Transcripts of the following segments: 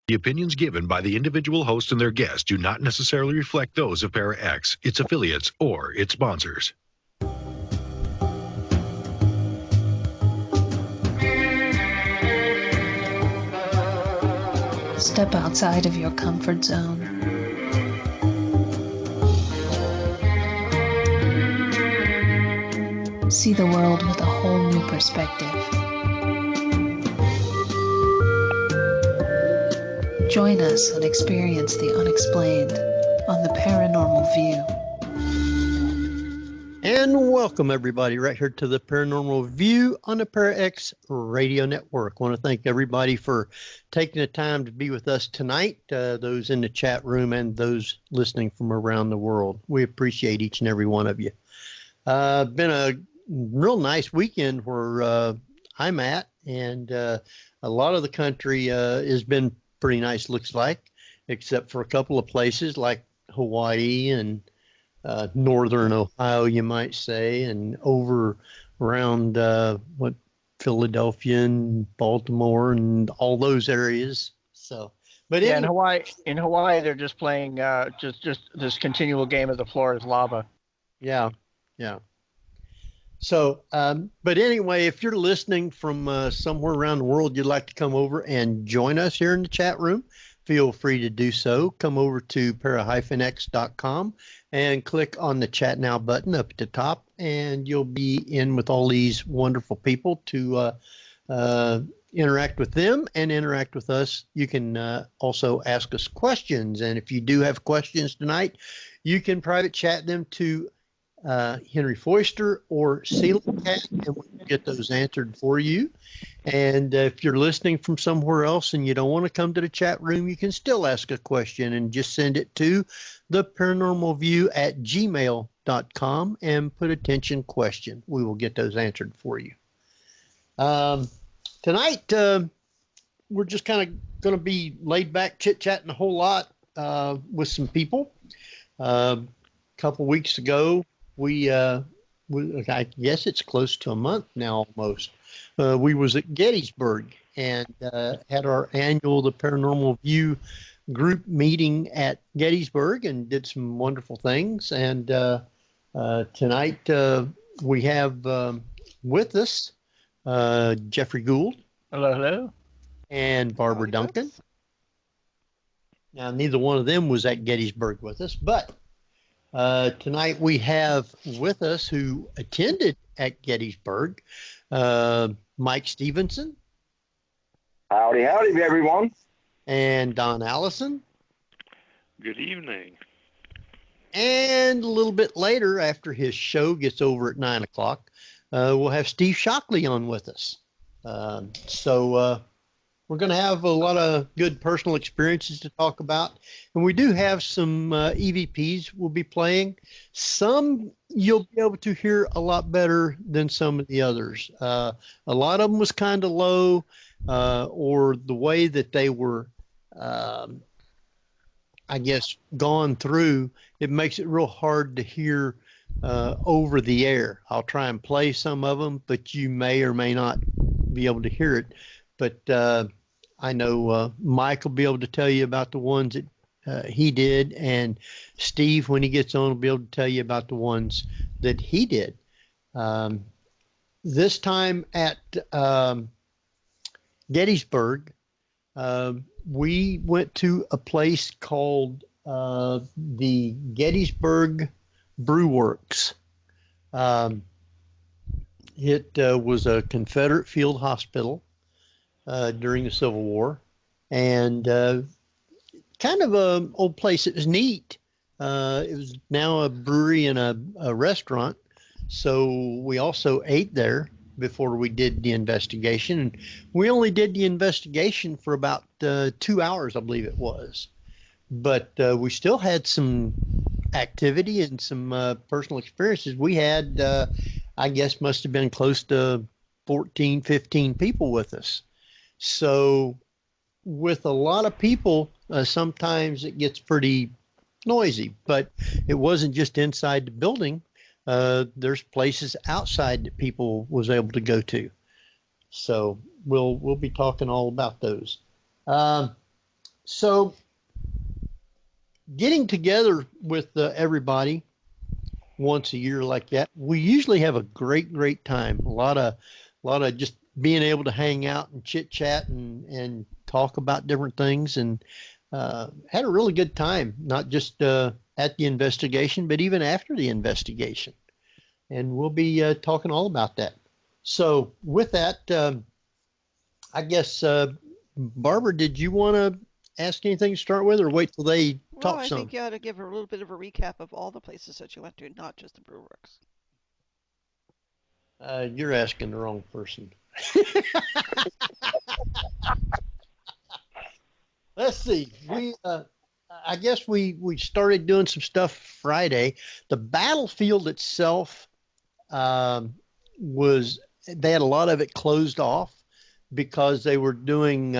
The opinions given by the individual host and their guests do not necessarily reflect those of Para X, its affiliates, or its sponsors. Step outside of your comfort zone. See the world with a whole new perspective. Join us and experience the unexplained on the Paranormal View. And welcome, everybody, right here to the Paranormal View on the Para X Radio Network. I want to thank everybody for taking the time to be with us tonight, those in the chat room and those listening from around the world. We appreciate each and every one of you. Been a real nice weekend where I'm at, and a lot of the country has been pretty nice, looks like, except for a couple of places like Hawaii and northern Ohio, you might say, and over around Philadelphia and Baltimore and all those areas. So, but yeah, in Hawaii, they're just playing just this continual game of the floor is lava. Yeah. So, but anyway, if you're listening from somewhere around the world, you'd like to come over and join us here in the chat room, feel free to do so. Come over to para-x.com and click on the Chat Now button up at the top, and you'll be in with all these wonderful people to interact with them and interact with us. You can also ask us questions, and if you do have questions tonight, you can private chat them to Henry Foister or Ceiling Cat, and we'll get those answered for you. And if you're listening from somewhere else and you don't want to come to the chat room, you can still ask a question and just send it to theparanormalview@gmail.com and put attention question. We will get those answered for you. Tonight, we're just kind of going to be laid back, chit-chatting a whole lot with some people. A couple weeks ago, I guess it's close to a month now almost. We was at Gettysburg and had our annual The Paranormal View group meeting at Gettysburg and did some wonderful things. And tonight we have with us Jeffrey Gould. Hello. And Barbara Duncan. Now, neither one of them was at Gettysburg with us, but tonight we have with us who attended at Gettysburg, Mike Stevenson. Howdy, everyone. And Don Allison. Good evening. And a little bit later, after his show gets over at 9 o'clock, we'll have Steve Shockley on with us. So we're going to have a lot of good personal experiences to talk about. And we do have some EVPs we'll be playing. Some you'll be able to hear a lot better than some of the others. A lot of them was kind of low, or the way that they were, I guess, gone through, it makes it real hard to hear over the air. I'll try and play some of them, but you may or may not be able to hear it. But I know Mike will be able to tell you about the ones that he did, and Steve, when he gets on, will be able to tell you about the ones that he did. This time at Gettysburg, we went to a place called the Gettysburg Brew Works. It was a Confederate field hospital during the Civil War, and kind of an old place. It was neat. It was now a brewery and a restaurant, so we also ate there before we did the investigation. And we only did the investigation for about 2 hours, I believe it was. But we still had some activity and some personal experiences. We had, I guess, must have been close to 14, 15 people with us. So with a lot of people, sometimes it gets pretty noisy, but it wasn't just inside the building. There's places outside that people was able to go to. So we'll be talking all about those. So getting together with everybody once a year like that, we usually have a great time. A lot of just being able to hang out and chit chat and talk about different things, and had a really good time, not just at the investigation, but even after the investigation. And we'll be talking all about that. So with that, I guess, Barbara, did you want to ask anything to start with, or wait till they talk I some? think you ought to give a little bit of a recap of all the places that you went to, not just the Brew Works. You're asking the wrong person. Let's see. I guess we started doing some stuff Friday. The battlefield itself they had a lot of it closed off because they were doing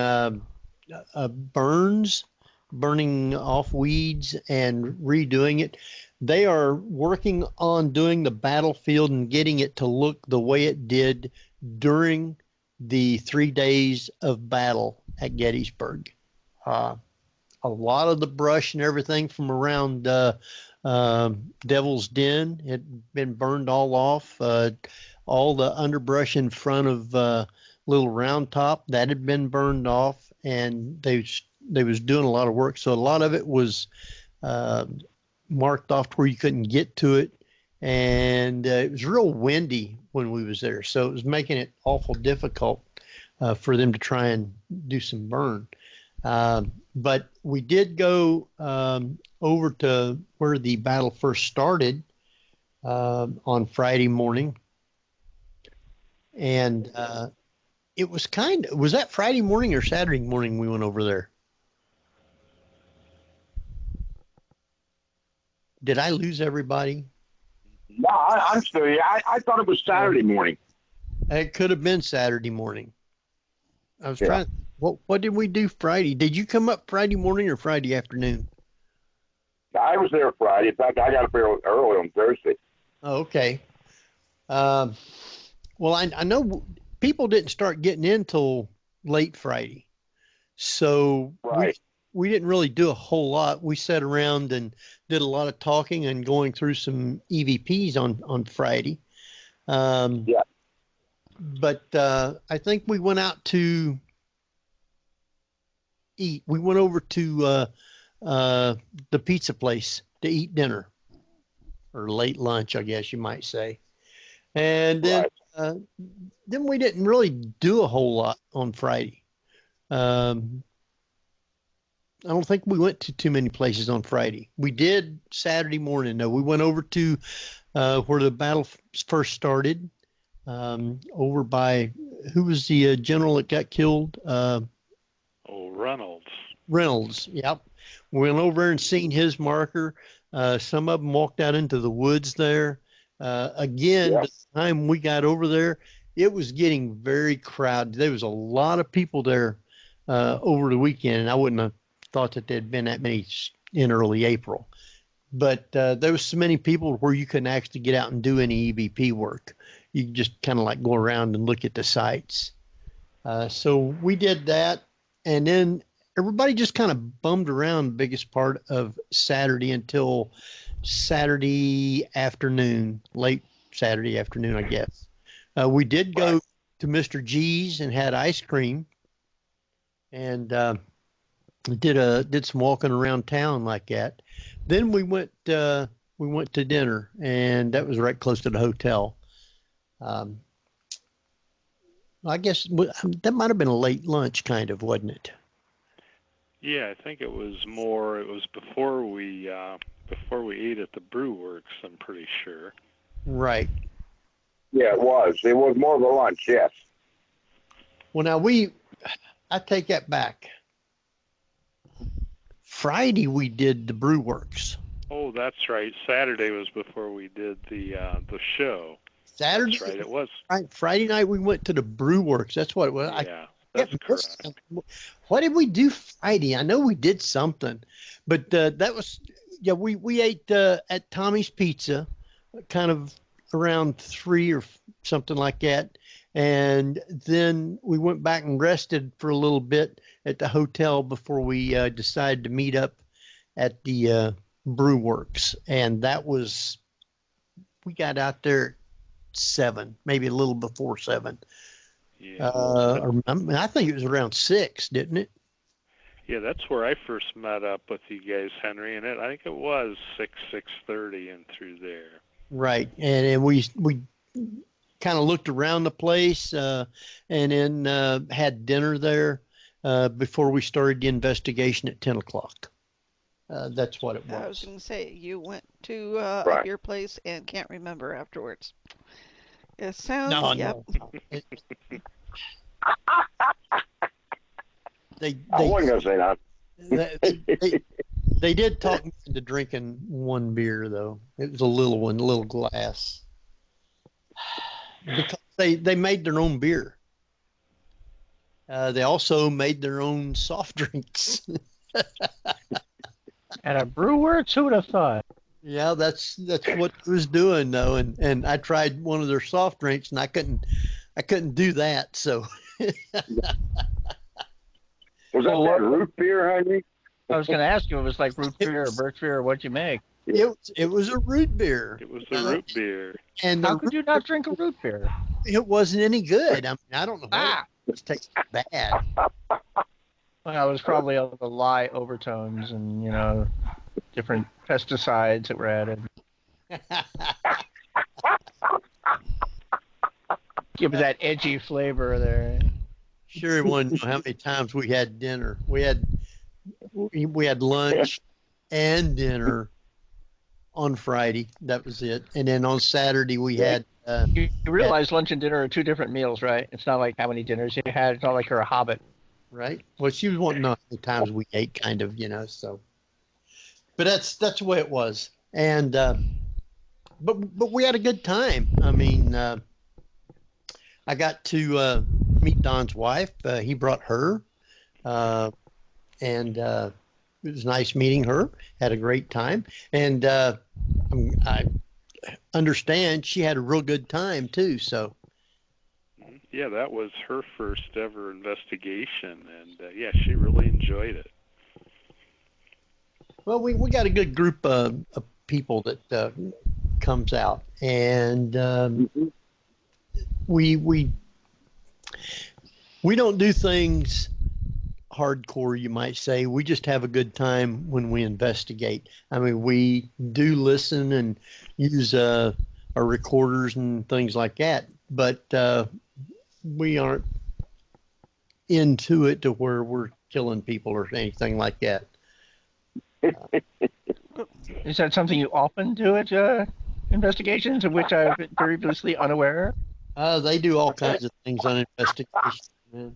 burning off weeds and redoing it. They are working on doing the battlefield and getting it to look the way it did during the 3 days of battle at Gettysburg. A lot of the brush and everything from around Devil's Den had been burned all off. All the underbrush in front of Little Round Top, that had been burned off, and they was doing a lot of work. So a lot of it was marked off to where you couldn't get to it, and it was real windy when we was there, so it was making it awful difficult for them to try and do some burn. But we did go over to where the battle first started on Friday morning, and it was was that Friday morning or Saturday morning we went over there? Did I lose everybody? No, I'm still here. I thought it was Saturday morning. It could have been Saturday morning. I was trying. What did we do Friday? Did you come up Friday morning or Friday afternoon? I was there Friday. In fact, I got up there early on Thursday. Oh, okay. Well, I know people didn't start getting in till late Friday, so Right. we didn't really do a whole lot. We sat around and did a lot of talking and going through some EVPs on Friday. Yeah. But I think we went out to eat. We went over to the pizza place to eat dinner, or late lunch, I guess you might say. And then then we didn't really do a whole lot on Friday. I don't think we went to too many places on Friday. We did Saturday morning, though. We went over to where the battle first started, over by, who was the general that got killed? Reynolds. Reynolds, yep. We went over and seen his marker. Some of them walked out into the woods there. Again, Yep. The time we got over there, it was getting very crowded. There was a lot of people there over the weekend, and I wouldn't have thought that there'd been that many in early April. But there was so many people where you couldn't actually get out and do any EVP work. You could just kind of like go around and look at the sites. So we did that, and then everybody just kind of bummed around the biggest part of Saturday until Saturday afternoon, late Saturday afternoon, I guess. We did go to Mr. G's and had ice cream, and did some walking around town like that. Then we went to dinner, and that was right close to the hotel. I guess that might have been a late lunch, kind of, wasn't it? Yeah, I think it was more. It was before we ate at the Brew Works. I'm pretty sure. Right. Yeah, it was. It was more of a lunch, yes. Well, now I take that back. Friday we did the Brew Works. Oh, that's right. Saturday was before we did the show. Saturday. That's right. It was. Right. Friday night we went to the Brew Works. That's what it was. Yeah, that's correct. What did we do Friday? I know we did something, but that was, yeah, we ate at Tommy's Pizza, kind of around 3 or something like that, And then we went back and rested for a little bit at the hotel before we decided to meet up at the Brew Works. And we got out there at 7, maybe a little before 7. Yeah. I think it was around 6, didn't it? Yeah, that's where I first met up with you guys, Henry, and I think it was 6:30 and through there. Right, and we kind of looked around the place and then had dinner there before we started the investigation at 10 o'clock. That's what it was. I was going to say, you went to Right. your place and can't remember afterwards. It sounds, No, yep. no. They I wasn't going to say that. they did talk me into drinking one beer, though. It was a little one, a little glass. Because they made their own beer. They also made their own soft drinks. At a Brew Works, who would have thought? Yeah, that's what it was doing, though. And I tried one of their soft drinks, and I couldn't do that. So. Was that root beer, Henry? I was going to ask you, if it was like root beer or birch beer, or what'd you make? It was a root beer. It was the root beer. And How could you not drink a root beer? It wasn't any good. I mean, I don't know. It tastes bad. Well, it was probably all the lye overtones and, different pesticides that were added. Give it that edgy flavor there. Sure, everyone know how many times we had dinner. We had lunch and dinner on Friday. That was it. And then on Saturday we had. You realize lunch and dinner are 2 different meals, right? It's not like how many dinners you had. It's not like you're a hobbit. Right. Well, she was wanting to know how many times we ate, kind of, so. But that's the way it was. And but we had a good time. I mean, I got to meet Don's wife. He brought her, and it was nice meeting her. Had a great time, and I understand she had a real good time too. So. Yeah, that was her first ever investigation, and yeah, she really enjoyed it. Well, we got a good group of people that comes out, and we don't do things hardcore, you might say. We just have a good time when we investigate. I mean, we do listen and use our recorders and things like that, but we aren't into it to where we're killing people or anything like that. Is that something you often do at investigations, of which I've been previously unaware? They do all kinds of things on investigations, man.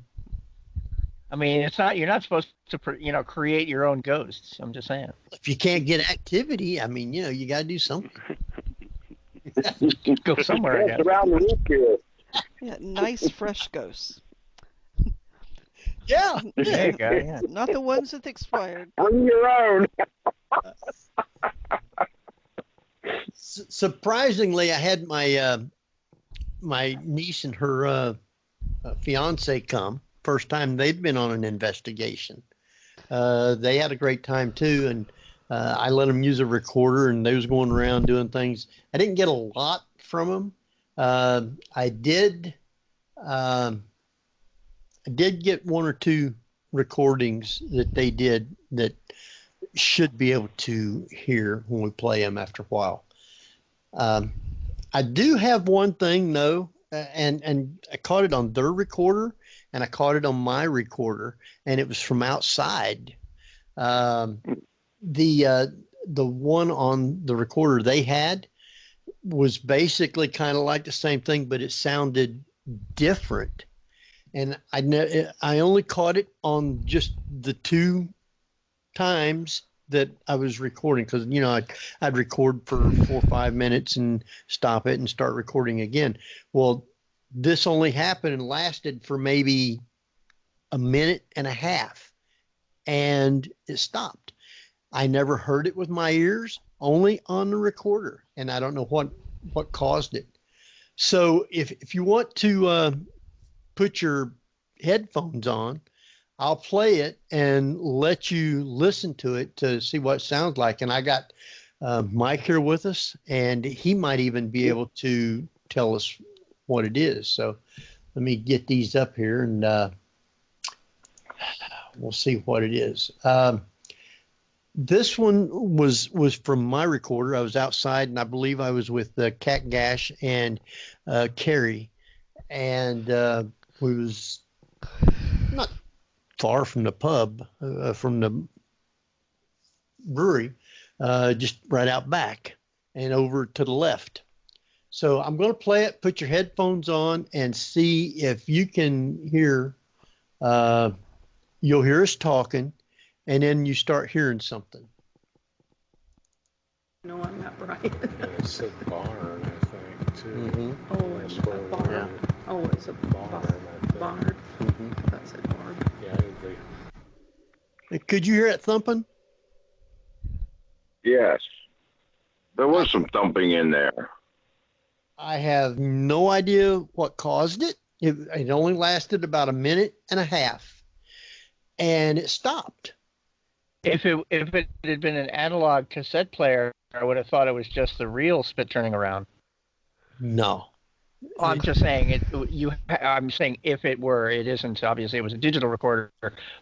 I mean, you're not supposed to, create your own ghosts. I'm just saying. If you can't get activity, I mean, you got to do something. Go somewhere, I guess. Around the root beer. Yeah, nice fresh ghosts. Yeah. There you go. Yeah. Not the ones that expired. Bring your own. Surprisingly, I had my my niece and her fiance come. First time they've been on an investigation. They had a great time too, and I let them use a recorder, and they was going around doing things. I didn't get a lot from them. I did get 1 or 2 recordings that they did that should be able to hear when we play them after a while. I do have one thing though, and I caught it on their recorder, and I caught it on my recorder, and it was from outside. The one on the recorder they had was basically kind of like the same thing, but it sounded different. And I only caught it on just the 2 times that I was recording, because I'd record for 4 or 5 minutes and stop it and start recording again. Well, this only happened and lasted for maybe a minute and a half, and it stopped. I never heard it with my ears, only on the recorder, and I don't know what caused it. So if you want to put your headphones on, I'll play it and let you listen to it to see what it sounds like. And I got Mike here with us, and he might even be able to tell us what it is. So let me get these up here, and we'll see what it is. This one was from my recorder. I was outside, and I believe I was with Cat Gash and Carrie, and we was not far from the pub, from the brewery, just right out back and over to the left. So I'm going to play it. Put your headphones on and see if you can hear. You'll hear us talking, and then you start hearing something. No, I'm not right. It said barn, I think, too. Mm-hmm. Oh, it's a barn. Yeah. Oh, it's a barn. Mm-hmm. That's a barn. Yeah, Could you hear it thumping? Yes. There was some thumping in there. I have no idea what caused it. It only lasted about a minute and a half, and it stopped. If it had been an analog cassette player, I would have thought it was just the reel spit turning around. No. I'm just saying I'm saying if it were, it isn't. Obviously, it was a digital recorder.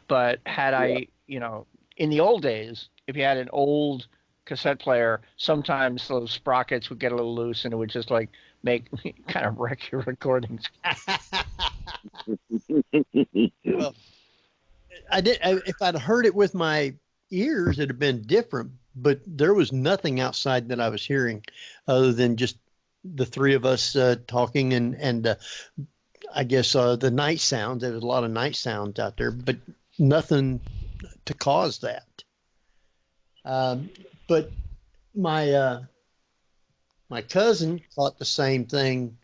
But had I, in the old days, if you had an old cassette player, sometimes those sprockets would get a little loose, and it would just like kind of wreck your recordings. Well, if I'd heard it with my ears, it'd have been different. But there was nothing outside that I was hearing, other than just the three of us talking and I guess the night sounds. There was a lot of night sounds out there, but nothing to cause that. But my cousin thought the same thing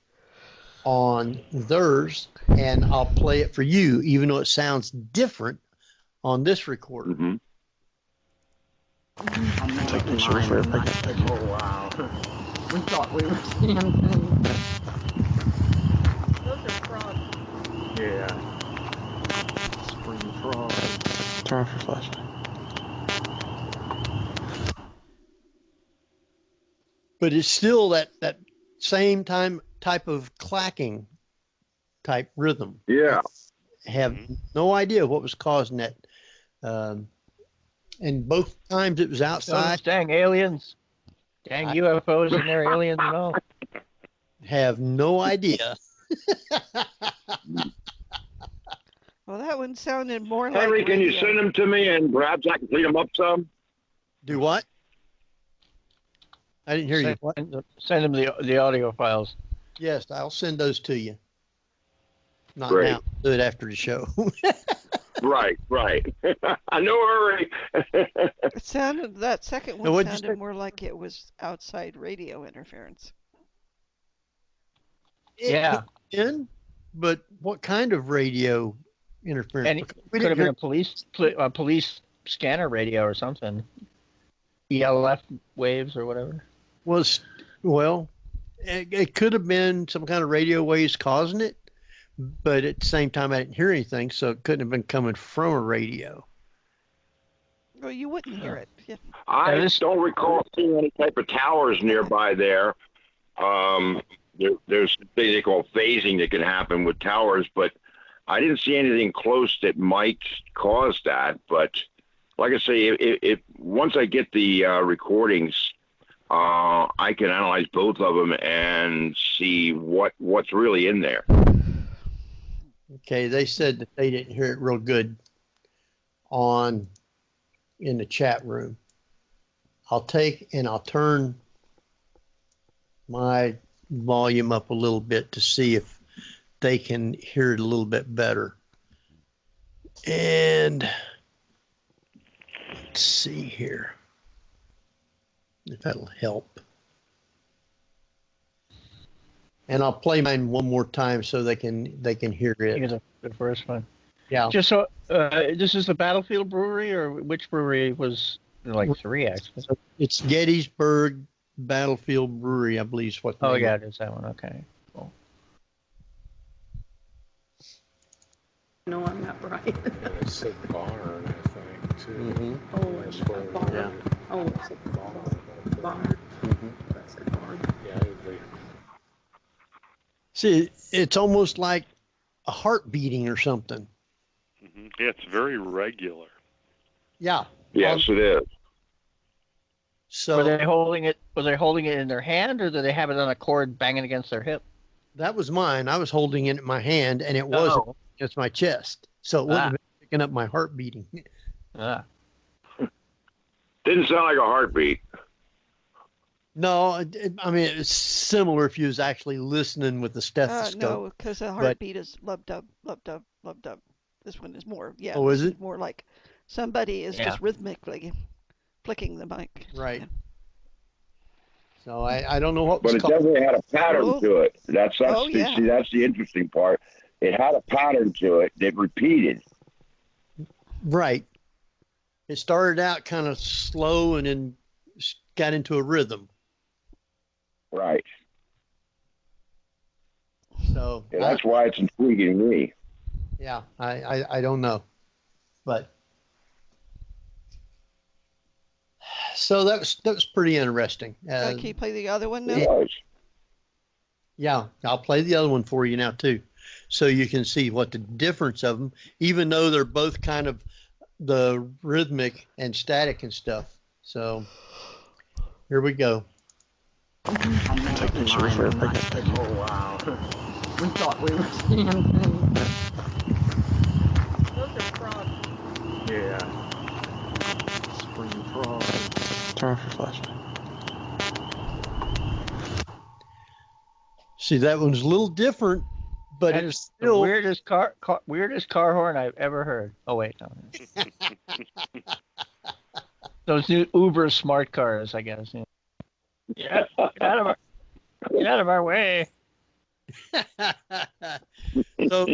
on theirs, and I'll play it for you, even though it sounds different on this recorder. Mm-hmm. Take this over. Oh, wow. We thought we were seeing things. Those are frogs. Yeah. Spring frogs. Turn off your flashlight. But it's still that same type of clacking type rhythm. Yeah. I have no idea what was causing that. And both times it was outside. Those dang aliens. Dang UFOs and their aliens and all. Have no idea. Well, that one sounded more like Henry, can you radio. send them to me and perhaps I can clean them up some? Do what? I didn't hear you. What? Send them the audio files. Yes, I'll send those to you. Not Great. now. Do it after the show. Right. I no hurry. It sounded, that second Now, one what'd you sounded say? more like it was outside radio interference. Yeah. But what kind of radio interference? And it Because could we have didn't been a police scanner radio or something. ELF waves or whatever. it could have been some kind of radio waves causing it, but at the same time I didn't hear anything, so it couldn't have been coming from a radio. Well, you wouldn't hear it. Yeah. I don't recall seeing any type of towers nearby there. There's things they call phasing that can happen with towers, but I didn't see anything close that might cause that. But like I say, if once I get the recordings, I can analyze both of them and see what's really in there. Okay, they said that they didn't hear it real good in the chat room. I'll turn my volume up a little bit to see if they can hear it a little bit better. And let's see here if that'll help. And I'll play mine one more time so they can hear it. Here's the first one. Yeah. Just so this is the Battlefield Brewery, or which brewery was like three actually? It's Gettysburg Battlefield Brewery, I believe is what. Oh yeah, it is that one. Okay. Cool. No, I'm not right. And it said barn, I think, too. Mm-hmm. Oh, That's where barn. Yeah. Oh, it's a barn. barn. Mm-hmm. That's a barn. Yeah, See, it's almost like a heart beating or something. Yeah, it's very regular. Yeah. Yes, it is. So Were they holding it? Were they holding it in their hand, or did they have it on a cord banging against their hip? that was mine. I was holding it in my hand, and it wasn't Oh. against my chest, so it wouldn't have been picking up my heart beating. Ah. Didn't sound like a heartbeat. No, I mean it's similar if you was actually listening with the stethoscope. No, because the heartbeat is lub dub, lub dub, lub dub. This one is more, yeah. Oh, is this it? more like somebody is Yeah. just rhythmically flicking the mic. Right. Yeah. So I don't know what was But it called. definitely had a pattern Oh. to it. That's Oh, yeah. see, that's the interesting part. It had a pattern to it that repeated. Right. It started out kind of slow and then got into a rhythm. Right. So Yeah, that's why it's intriguing me. yeah, I don't know, but so that was pretty interesting. Can you play the other one now? It was. Yeah, I'll play the other one for you now too, so you can see what the difference of them, even though they're both kind of the rhythmic and static and stuff. So here we go. I'm making mine, and I said, oh, wow. We thought we were seeing things. Those are frogs. yeah. Spring frog. Turn off your flashlight. See, that one's a little different, but That it's is the still weirdest car horn I've ever heard. Oh wait, no. Those new Uber smart cars, I guess. Yeah. Get out of our way. So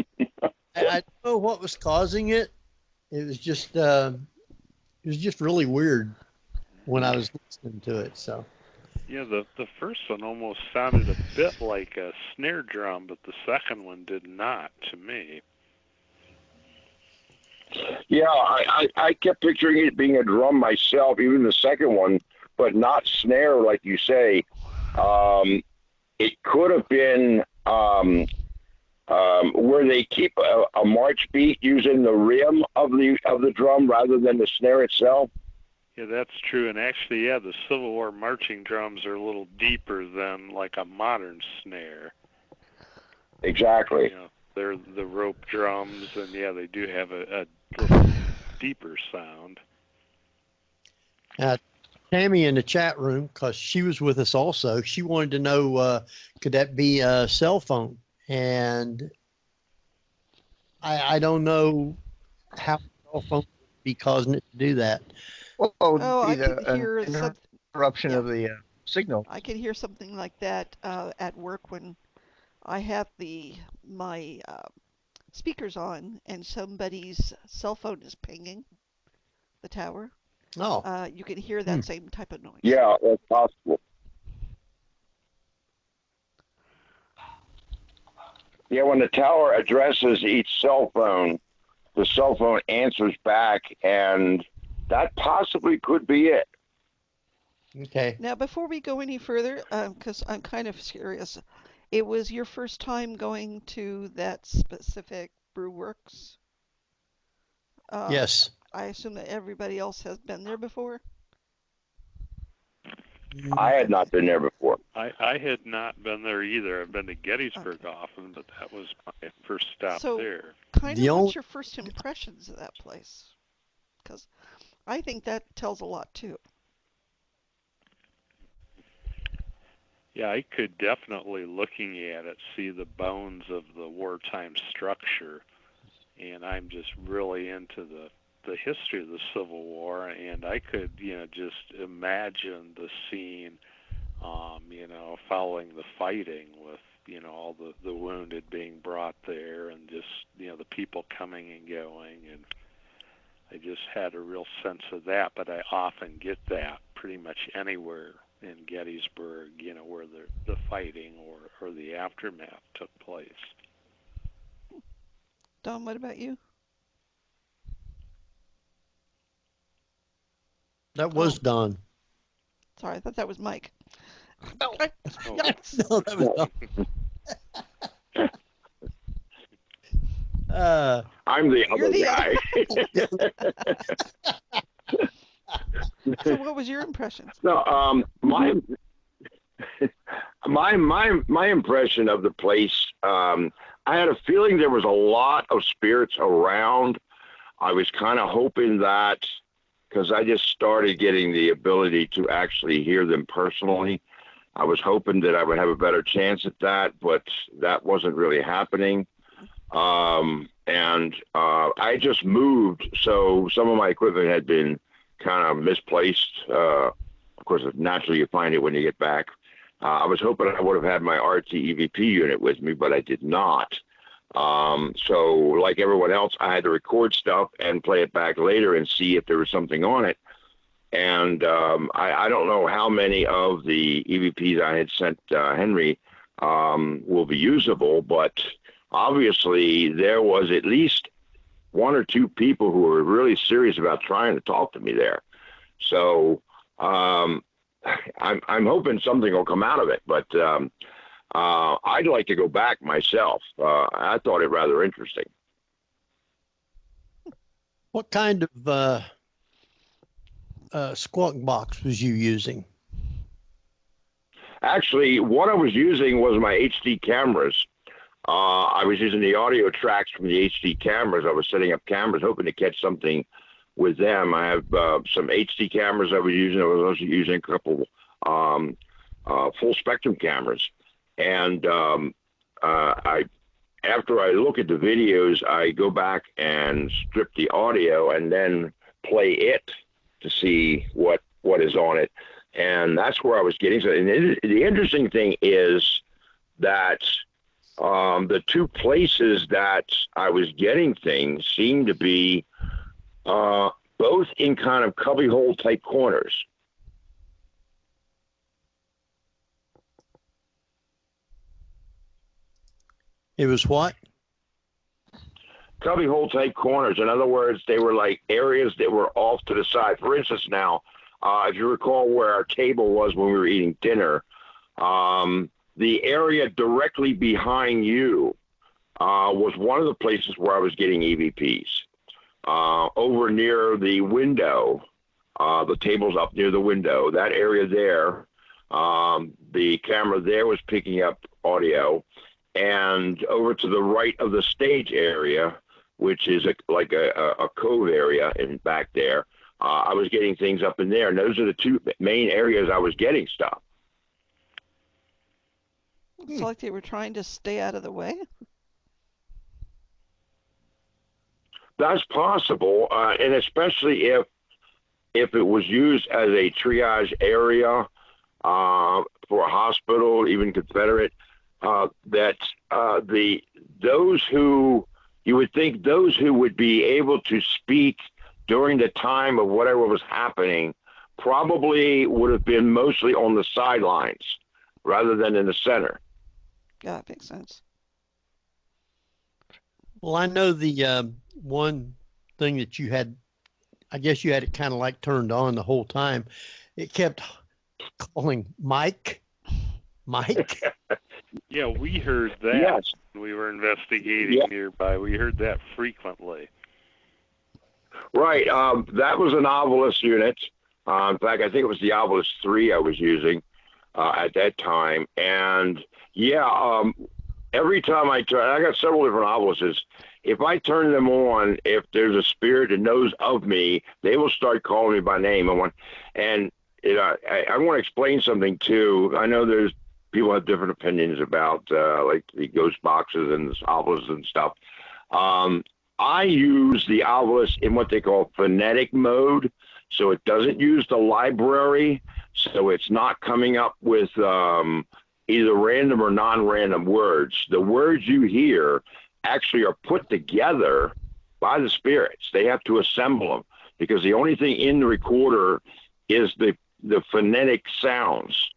I don't know what was causing it. It was just really weird when I was listening to it. So Yeah, the first one almost sounded a bit like a snare drum, but the second one did not to me. Yeah, I kept picturing it being a drum myself, even the second one, but not snare like you say. It could have been where they keep a march beat using the rim of the drum rather than the snare itself. Yeah, that's true. And actually, yeah, the Civil War marching drums are a little deeper than like a modern snare. Exactly. You know, they're the rope drums, and yeah, they do have a little deeper sound. Tammy in the chat room, because she was with us also, she wanted to know could that be a cell phone? And I don't know how a cell phone would be causing it to do that. Oh, I could hear something. Interruption of the signal. I could hear something like that at work when I have my speakers on and somebody's cell phone is pinging the tower. Oh. You can hear that same type of noise. Yeah, that's possible. Yeah, when the tower addresses each cell phone, the cell phone answers back, and that possibly could be it. Okay. Now, before we go any further, because I'm kind of curious, it was your first time going to that specific Brew Works? Yes. I assume that everybody else has been there before? I had not been there before. I had not been there either. I've been to Gettysburg often, but that was my first stop there. What's your first impressions of that place? Because I think that tells a lot too. Yeah, I could definitely, looking at it, see the bones of the wartime structure, and I'm just really into the history of the Civil War, and I could, just imagine the scene, following the fighting with, all the wounded being brought there, and just, the people coming and going, and I just had a real sense of that, but I often get that pretty much anywhere in Gettysburg, where the fighting or the aftermath took place. Don, what about you? That was Don. Sorry, I thought that was Mike. No. Yikes. No, that was Don. I'm the You're other the guy. So what was your impression? No, my impression of the place, I had a feeling there was a lot of spirits around. I was kind of hoping that, because I just started getting the ability to actually hear them personally, I was hoping that I would have a better chance at that, but that wasn't really happening. I just moved, so some of my equipment had been kind of misplaced. Of course, naturally you find it when you get back. I was hoping I would have had my RT EVP unit with me, but I did not. So like everyone else, I had to record stuff and play it back later and see if there was something on it. And I don't know how many of the EVPs I had sent Henry will be usable, but obviously there was at least one or two people who were really serious about trying to talk to me there. So I'm hoping something will come out of it, but I'd like to go back myself. I thought it rather interesting. What kind of squawk box was you using? Actually, what I was using was my HD cameras. I was using the audio tracks from the HD cameras. I was setting up cameras, hoping to catch something with them. I have some HD cameras I was using. I was also using a couple full spectrum cameras. And after I look at the videos, I go back and strip the audio and then play it to see what is on it. And that's where I was getting. So, and the interesting thing is that the two places that I was getting things seemed to be both in kind of cubbyhole type corners. It was what? Cubbyhole type corners. In other words, they were like areas that were off to the side. For instance, now, if you recall where our table was when we were eating dinner, the area directly behind you was one of the places where I was getting EVPs. Over near the window, the table's up near the window, that area there, the camera there was picking up audio. And over to the right of the stage area, which is like a cove area in back there, I was getting things up in there. And those are the two main areas I was getting stuff. It's like they were trying to stay out of the way. That's possible, and especially if it was used as a triage area for a hospital, even Confederate, those who you would think those who would be able to speak during the time of whatever was happening probably would have been mostly on the sidelines rather than in the center. Yeah, that makes sense. Well, I know the one thing that you had, I guess you had it kind of like turned on the whole time. It kept calling Mike. Yeah, we heard that. Yes. When we were investigating nearby. We heard that frequently. Right. That was an Ovulus unit. In fact, I think it was the Ovulus 3 I was using at that time. And every time I got several different Ovuluses. If I turn them on, if there's a spirit that knows of me, they will start calling me by name. I want to explain something too. I know there's people have different opinions about like the ghost boxes and the Ovulus and stuff. I use the Ovulus in what they call phonetic mode, so it doesn't use the library, so it's not coming up with either random or non-random words. The words you hear actually are put together by the spirits. They have to assemble them because the only thing in the recorder is the phonetic sounds.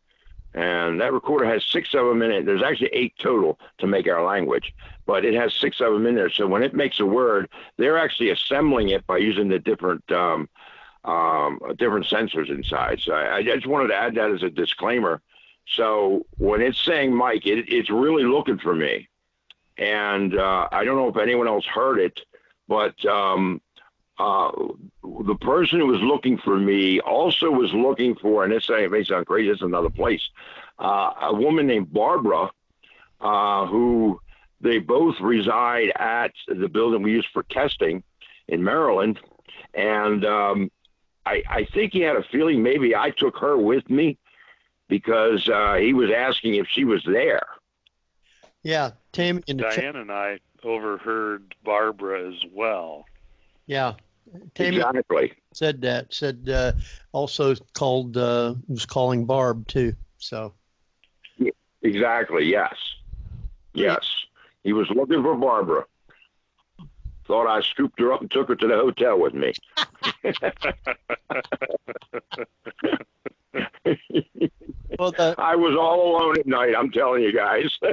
And that recorder has 6 of them in it. There's actually 8 total to make our language, but it has 6 of them in there. So when it makes a word, they're actually assembling it by using the different sensors inside. So I just wanted to add that as a disclaimer. So when it's saying Mike, it's really looking for me. And I don't know if anyone else heard it, but the person who was looking for me also was looking for, and this may sound crazy, this is another place, a woman named Barbara, who they both reside at the building we use for testing in Maryland. And I think he had a feeling maybe I took her with me because he was asking if she was there. Yeah, Tammy in the Diane and I overheard Barbara as well. Yeah, Tammy exactly said that. Said also called was calling Barb too. So exactly, yes, yes, he was looking for Barbara. Thought I scooped her up and took her to the hotel with me. Well, I was all alone at night, I'm telling you guys. The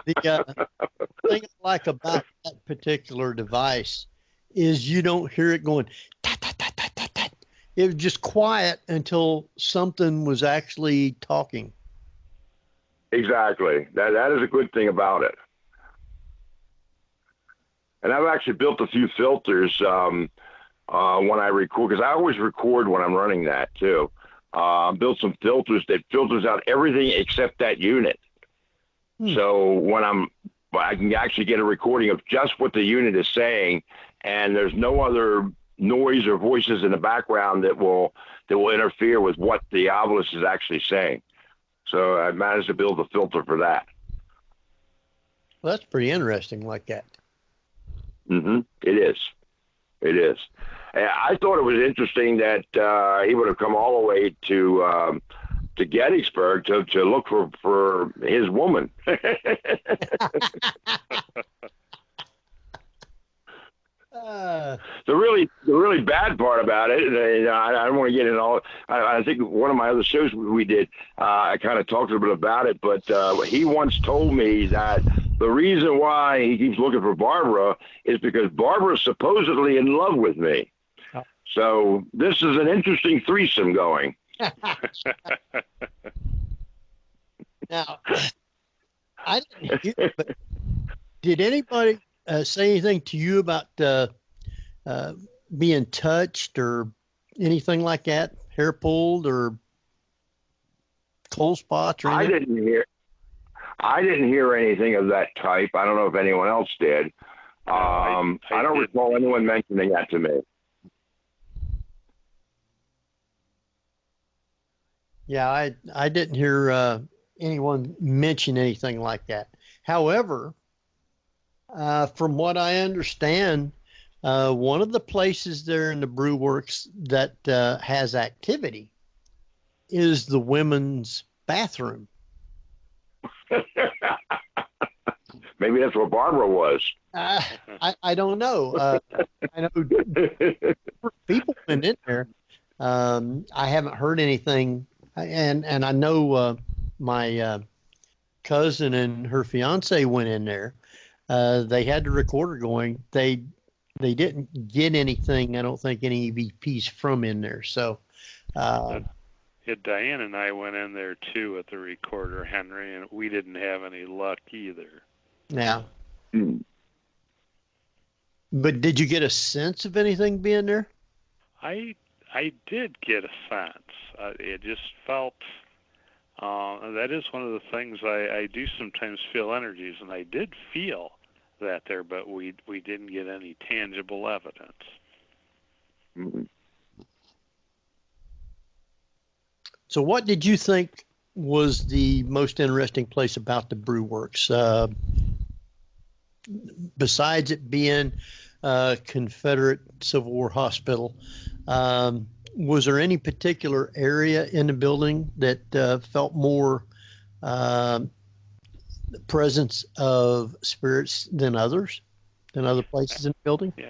thing I like about that particular device is you don't hear it going, tat, tat, tat, tat, tat, tat. It was just quiet until something was actually talking. Exactly. That is a good thing about it. And I've actually built a few filters when I record, because I always record when I'm running that too. Built some filters that filters out everything except that unit. So when I can actually get a recording of just what the unit is saying, and there's no other noise or voices in the background that will interfere with what the Ovulus is actually saying. So I managed to build a filter for that. Well, that's pretty interesting like that. It is. It is. I thought it was interesting that he would have come all the way to Gettysburg to look for his woman. The really bad part about it, and I don't want to get into all. I think one of my other shows we did, I kind of talked a little bit about it, but he once told me that the reason why he keeps looking for Barbara is because Barbara's supposedly in love with me. Oh. So this is an interesting threesome going. Now, I didn't hear, but did anybody say anything to you about being touched or anything like that? Hair pulled or cold spots or anything? I didn't hear anything of that type. I don't know if anyone else did. I don't recall anyone mentioning that to me. Yeah, I didn't hear anyone mention anything like that. However, from what I understand, one of the places there in the Brew Works that has activity is the women's bathroom. Maybe that's where Barbara was. I don't know. I know people went in there. I haven't heard anything, and I know my cousin and her fiance went in there. They had the recorder going. They didn't get anything. I don't think any EVPs from in there. So. Yeah, Diane and I went in there too at the recorder, Henry, and we didn't have any luck either. Yeah. But did you get a sense of anything being there? I did get a sense. It just felt. That is one of the things I do sometimes feel energies, and I did feel that there, but we didn't get any tangible evidence. Mm-hmm. So what did you think was the most interesting place about the Brew Works? Besides it being a Confederate Civil War hospital, was there any particular area in the building that felt more presence of spirits than other places in the building? Yeah.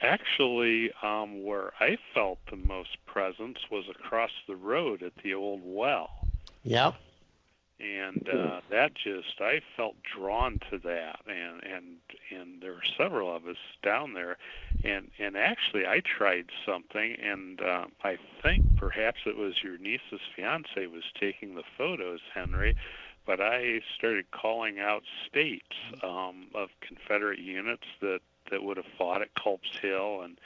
Actually, where I felt the most presence was across the road at the old well. Yeah. And that just, I felt drawn to that, and there were several of us down there, and actually I tried something, and I think perhaps it was your niece's fiance was taking the photos, Henry, but I started calling out states of Confederate units that would have fought at Culp's Hill, and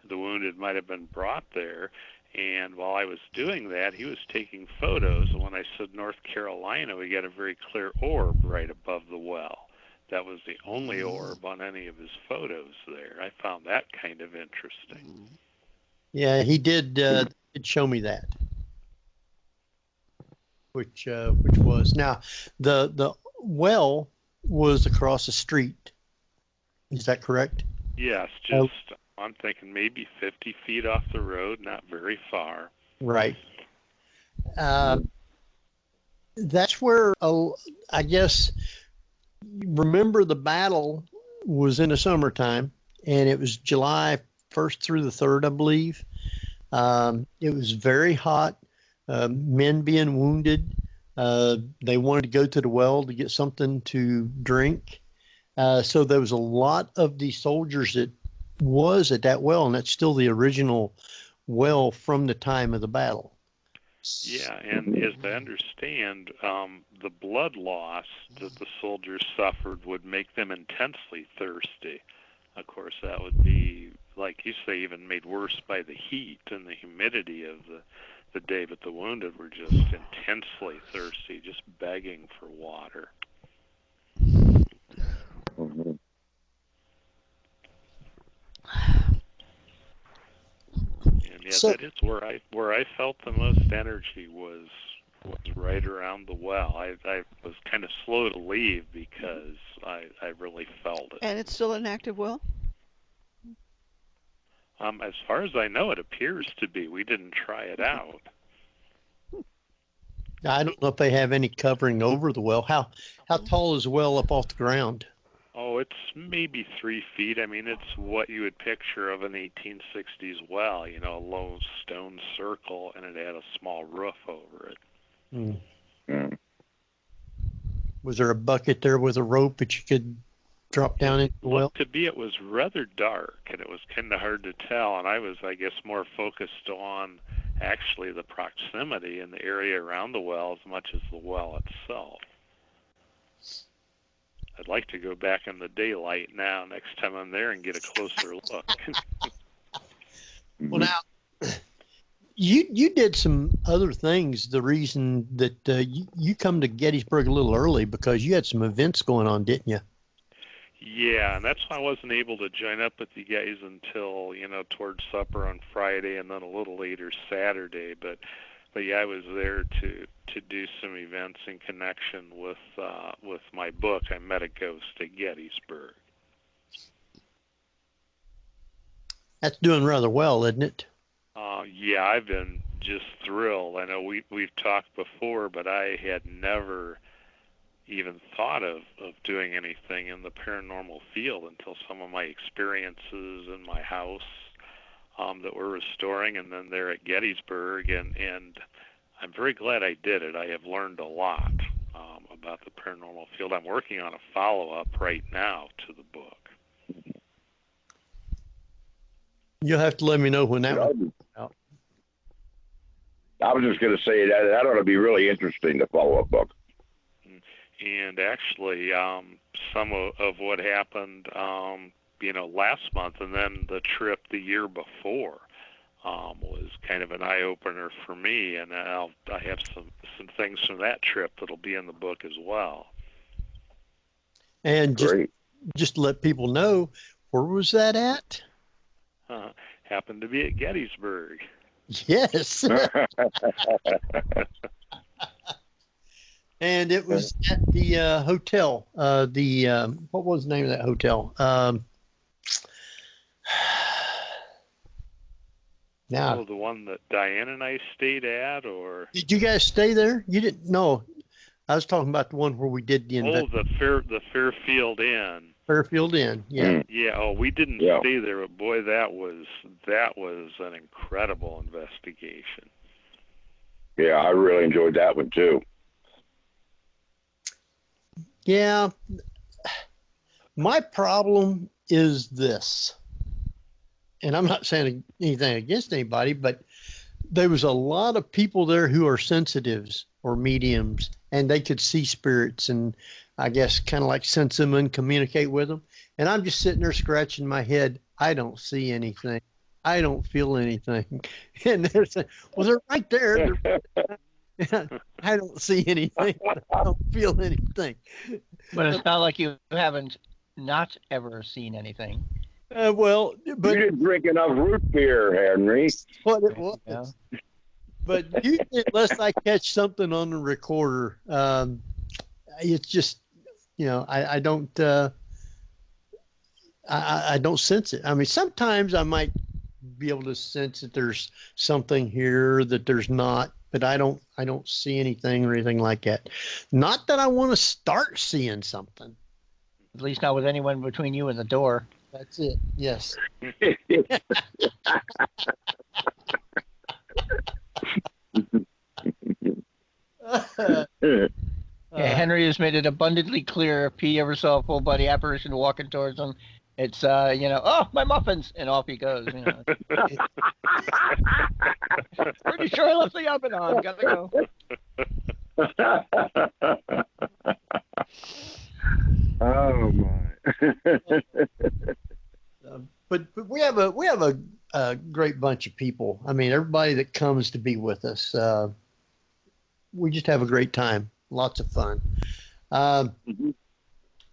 the wounded might have been brought there. And while I was doing that, he was taking photos. And when I said North Carolina, we got a very clear orb right above the well. That was the only orb on any of his photos there. I found that kind of interesting. Yeah, he did show me that. Which was now the well was across the street. Is that correct? Yes, just I'm thinking maybe 50 feet off the road, not very far. Right. That's where I guess remember the battle was in the summertime, and it was July 1st through the 3rd, I believe. It was very hot. Men being wounded. They wanted to go to the well to get something to drink. So there was a lot of the soldiers that was at that well, and that's still the original well from the time of the battle. Yeah, and as I understand, the blood loss that the soldiers suffered would make them intensely thirsty. Of course, that would be, like you say, even made worse by the heat and the humidity of the day, but the wounded were just intensely thirsty, just begging for water. Mm-hmm. And yeah, that is where I felt the most energy was right around the well. I was kind of slow to leave because I really felt it. And it's still an active well? As far as I know, it appears to be. We didn't try it out. I don't know if they have any covering over the well. How tall is the well up off the ground? Oh, it's maybe 3 feet. I mean, it's what you would picture of an 1860s well, a low stone circle, and it had a small roof over it. Mm. Was there a bucket there with a rope that you could drop down into the well? To be, it was rather dark, and it was kind of hard to tell, and I was, I guess, more focused on actually the proximity and the area around the well as much as the well itself. I'd like to go back in the daylight now next time I'm there and get a closer look. Well, now, you did some other things. The reason that you come to Gettysburg a little early because you had some events going on, didn't you? Yeah, and that's why I wasn't able to join up with you guys until, towards supper on Friday and then a little later Saturday. But yeah, I was there to do some events in connection with my book. I Met a Ghost at Gettysburg. That's doing rather well, isn't it? Yeah, I've been just thrilled. I know we've talked before, but I had never even thought of doing anything in the paranormal field until some of my experiences in my house that we're restoring, and then there at Gettysburg, and I'm very glad I did it. I have learned a lot about the paranormal field. I'm working on a follow-up right now to the book. You'll have to let me know when that one out. I was just going to say that ought to be really interesting, the follow-up book. And actually, some of what happened, last month, and then the trip the year before, was kind of an eye-opener for me. And I have some things from that trip that'll be in the book as well. And just to let people know, where was that at? Happened to be at Gettysburg. Yes. And it was at the hotel. What was the name of that hotel? Now, the one that Diane and I stayed at, or did you guys stay there? You didn't? No, I was talking about the one where we did the the Fairfield Inn. Fairfield Inn, yeah. Yeah. Oh, we didn't stay there, but boy, that was an incredible investigation. Yeah, I really enjoyed that one too. Yeah. My problem is this, and I'm not saying anything against anybody, but there was a lot of people there who are sensitives or mediums, and they could see spirits and I guess kind of like sense them and communicate with them. And I'm just sitting there scratching my head. I don't see anything. I don't feel anything. And they're saying, well, they're right there. I don't see anything. I don't feel anything. But it's not like you haven't not ever seen anything. Well, but you didn't drink enough root beer, Henry. What it was. Yeah. But usually, unless I catch something on the recorder, it's just, I don't I don't sense it. I mean, sometimes I might be able to sense that there's something here that there's not, but I don't see anything or anything like that. Not that I want to start seeing something. At least not with anyone between you and the door. That's it. Yes. Henry has made it abundantly clear if he ever saw a full body apparition walking towards him, it's oh, my muffins, and off he goes. Pretty sure I left the oven on. Gotta go. Oh my. But we have a great bunch of people. I mean, everybody that comes to be with us, we just have a great time. Lots of fun.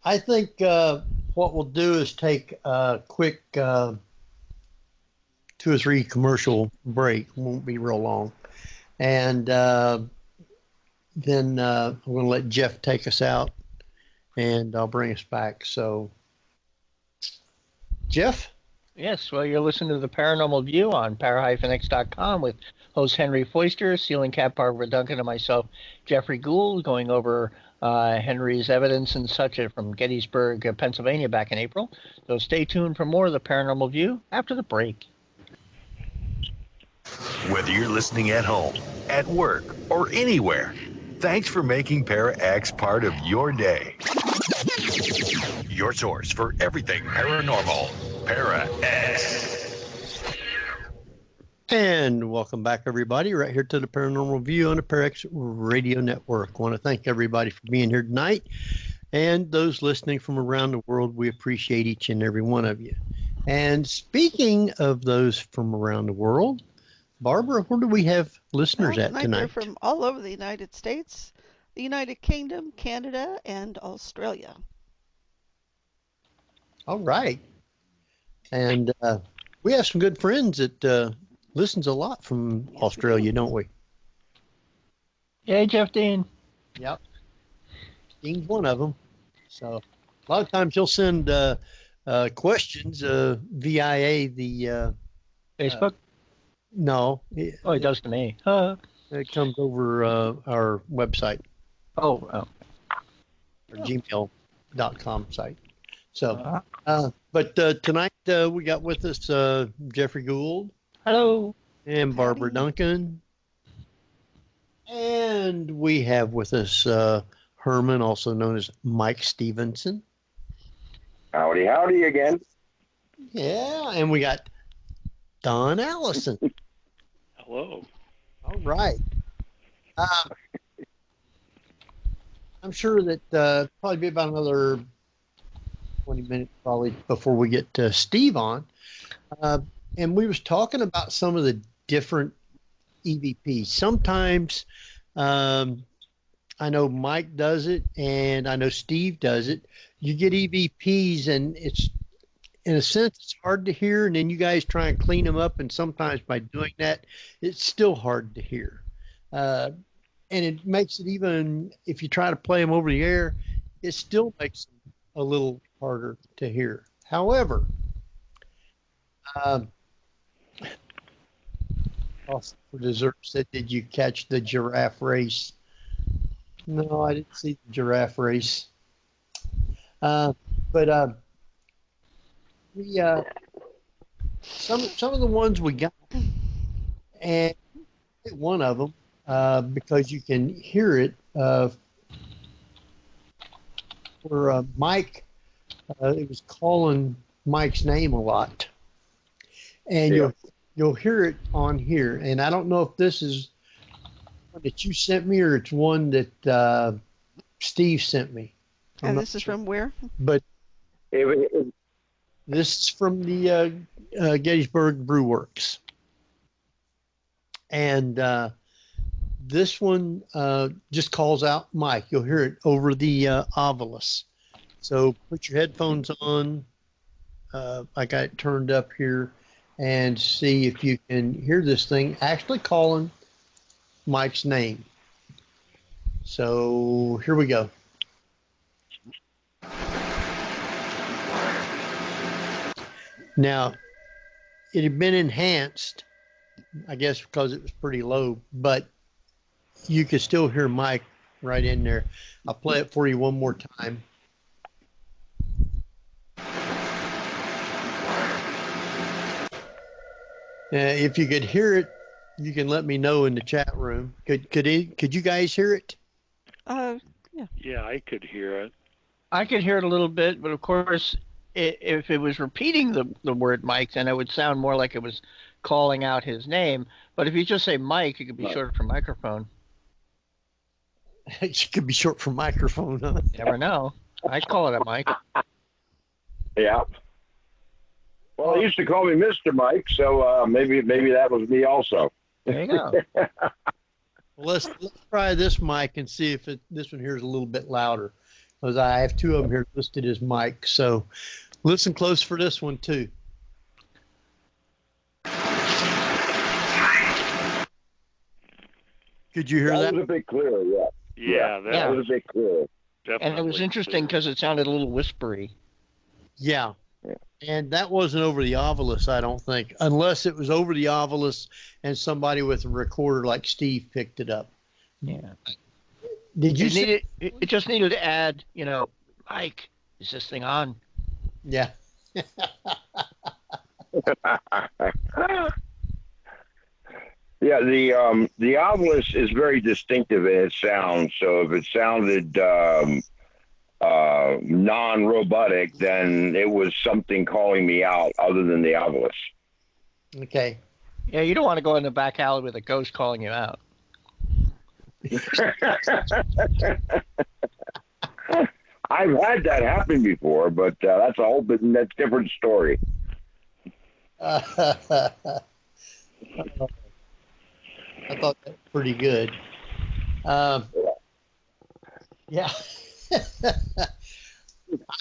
I think what we'll do is take a quick 2 or 3 commercial break. Won't be real long. And then I'm going to let Jeff take us out, and I'll bring us back. So, Jeff? Yes, well, you're listening to the Paranormal View on para-x.com with host Henry Foister, ceiling cat Barbara Duncan, and myself, Jeffrey Gould, going over Henry's evidence and such from Gettysburg, Pennsylvania back in April. So stay tuned for more of the Paranormal View after the break. Whether you're listening at home, at work, or anywhere, thanks for making Para-X part of your day. Your source for everything paranormal. Para-X. And welcome back, everybody, right here to the Paranormal View on the Para-X Radio Network. I want to thank everybody for being here tonight. And those listening from around the world, we appreciate each and every one of you. And speaking of those from around the world, Barbara, where do we have listeners at tonight? They're from all over the United States, the United Kingdom, Canada, and Australia. All right. And we have some good friends that listens a lot from Australia, don't we? Hey, Jeff Dean. Yep. Dean's one of them. So a lot of times he'll send questions via the Facebook. No. He does to me. It comes over our website. Our gmail.com site. So, but tonight we got with us Jeffrey Gould. Hello. And Barbara Duncan. And we have with us Herman, also known as Mike Stevenson. Howdy, howdy again. Yeah, and we got Don Allison. Hello. All right. I'm sure that probably be about another 20 minutes probably before we get Steve on. And we was talking about some of the different EVPs. Sometimes I know Mike does it, and I know Steve does it. You get EVPs, and it's, in a sense, it's hard to hear, and then you guys try and clean them up, and sometimes by doing that, it's still hard to hear. And it makes it, even if you try to play them over the air, it still makes them a little harder to hear. However, also for dessert said, did you catch the giraffe race? No, I didn't see the giraffe race. But we some of the ones we got, and one of them because you can hear it where Mike, it was calling Mike's name a lot. And you'll hear it on here. And I don't know if this is one that you sent me or it's one that Steve sent me. And this is from where? But this is from the Gettysburg Brew Works. And this one just calls out Mike. You'll hear it over the Ovulus. So put your headphones on. I got it turned up here, and see if you can hear this thing actually calling Mike's name. So here we go. Now, it had been enhanced, I guess because it was pretty low, but you could still hear Mike right in there. I'll play it for you one more time. If you could hear it, you can let me know in the chat room. Could you guys hear it? Yeah. Yeah, I could hear it. I could hear it a little bit, but of course, if it was repeating the word Mike, then it would sound more like it was calling out his name. But if you just say Mike, it could be short for microphone. It could be short for microphone, huh? Never know. I'd call it a Mike. Yeah. Well, they used to call me Mr. Mike, so maybe that was me also. There you go. Well, let's try this mic and see if this one here is a little bit louder, because I have two of them here listed as Mike. So listen close for this one too. Could you hear that? That was a bit clearer, yeah. Yeah, that was a bit clearer. And it was interesting because it sounded a little whispery. Yeah. And that wasn't over the Ovulus, I don't think, unless it was over the Ovulus and somebody with a recorder like Steve picked it up. Yeah. Did you see it just needed to add, Mike, is this thing on? Yeah. Yeah, the Ovulus is very distinctive in its sound. So if it sounded non-robotic, then it was something calling me out other than the Ovulus. Okay. Yeah, you don't want to go in the back alley with a ghost calling you out. I've had that happen before, but that's different story. I thought that was pretty good. Yeah.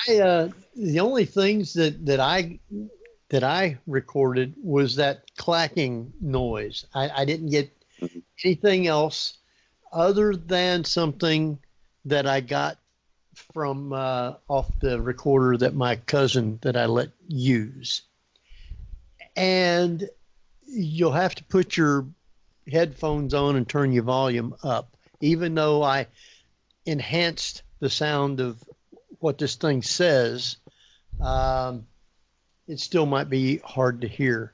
The only things that I recorded was that clacking noise. I didn't get anything else other than something that I got from off the recorder that my cousin that I let use. And you'll have to put your headphones on and turn your volume up, even though I enhanced the sound of what this thing says. It still might be hard to hear,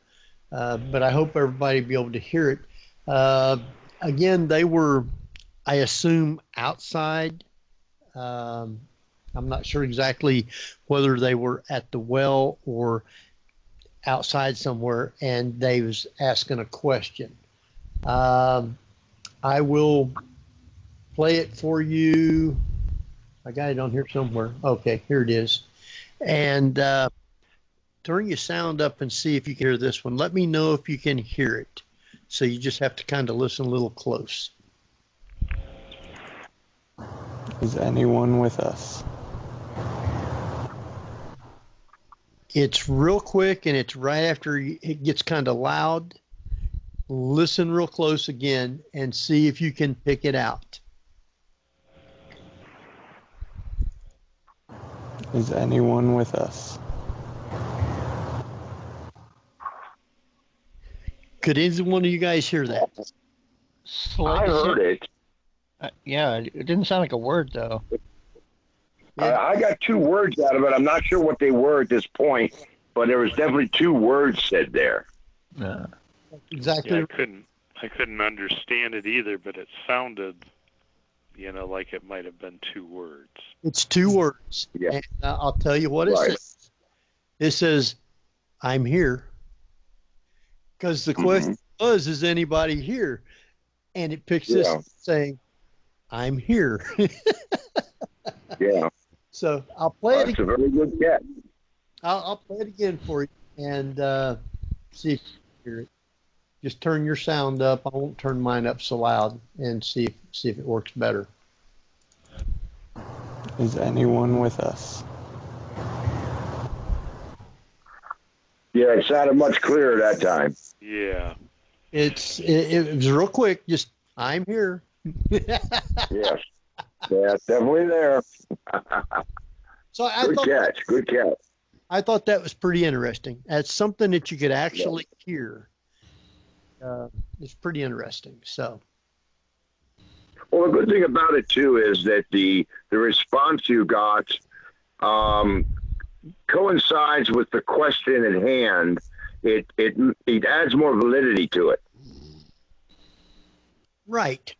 but I hope everybody will be able to hear it. Again, they were, I assume, outside. I'm not sure exactly whether they were at the well or outside somewhere, and they was asking a question. I will play it for you. I got it on here somewhere. Okay, here it is. And turn your sound up and see if you can hear this one. Let me know if you can hear it. So you just have to kind of listen a little close. Is anyone with us? It's real quick, and it's right after it gets kind of loud. Listen real close again and see if you can pick it out. Is anyone with us? Could any one of you guys hear that? I heard it. Yeah, it didn't sound like a word, though. I got two words out of it. I'm not sure what they were at this point, but there was definitely two words said there. Yeah. Exactly. Yeah, I couldn't understand it either, but it sounded like it might have been 2 words. It's 2 words. Yeah. And I'll tell you what it Right. says. It says, I'm here. Because the question was, is anybody here? And it picks this up saying, I'm here. Yeah. So I'll play it That's again. a very good catch. I'll play it again for you and see if you hear it. Just turn your sound up. I won't turn mine up so loud and see if it works better. Is anyone with us? Yeah, it sounded much clearer that time. Yeah. It was real quick. Just, I'm here. Yes. Yeah, it's definitely there. So Good catch. I thought that was pretty interesting. That's something that you could actually hear. It's pretty interesting. So. Well, the good thing about it too is that the response you got coincides with the question at hand. It adds more validity to it. Right,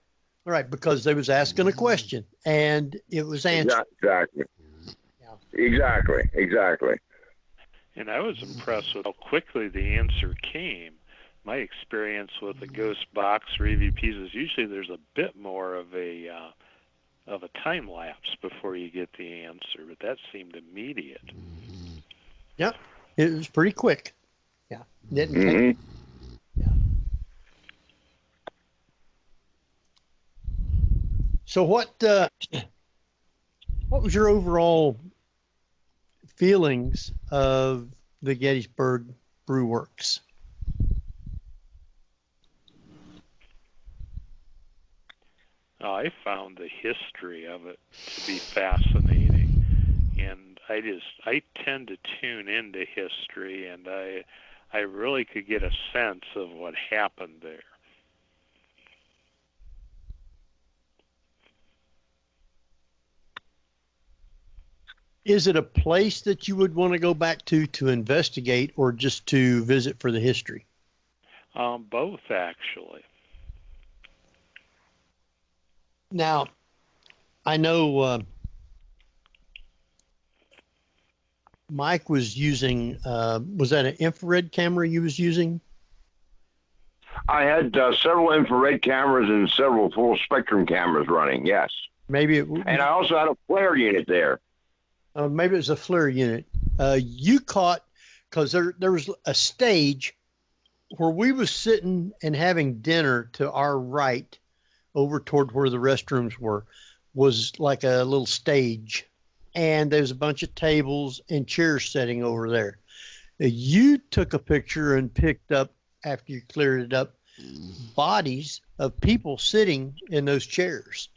because they was asking a question and it was answered. Exactly. Yeah. Exactly. And I was impressed with how quickly the answer came. My experience with the ghost box or EVPs is usually there's a bit more of a time lapse before you get the answer, but that seemed immediate. Yep, it was pretty quick. Yeah, didn't take. Yeah. So what was your overall feelings of the Gettysburg Brew Works? I found the history of it to be fascinating, and I tend to tune into history, and I really could get a sense of what happened there. Is it a place that you would want to go back to investigate, or just to visit for the history? Both, actually. Now, I know Mike was using, was that an infrared camera you was using? I had several infrared cameras and several full spectrum cameras running, yes. And I also had a flare unit there. Maybe it was a flare unit. You caught, because there was a stage where we was sitting and having dinner to our right, over toward where the restrooms were, was like a little stage. And there's a bunch of tables and chairs sitting over there. You took a picture and picked up, after you cleared it up, bodies of people sitting in those chairs.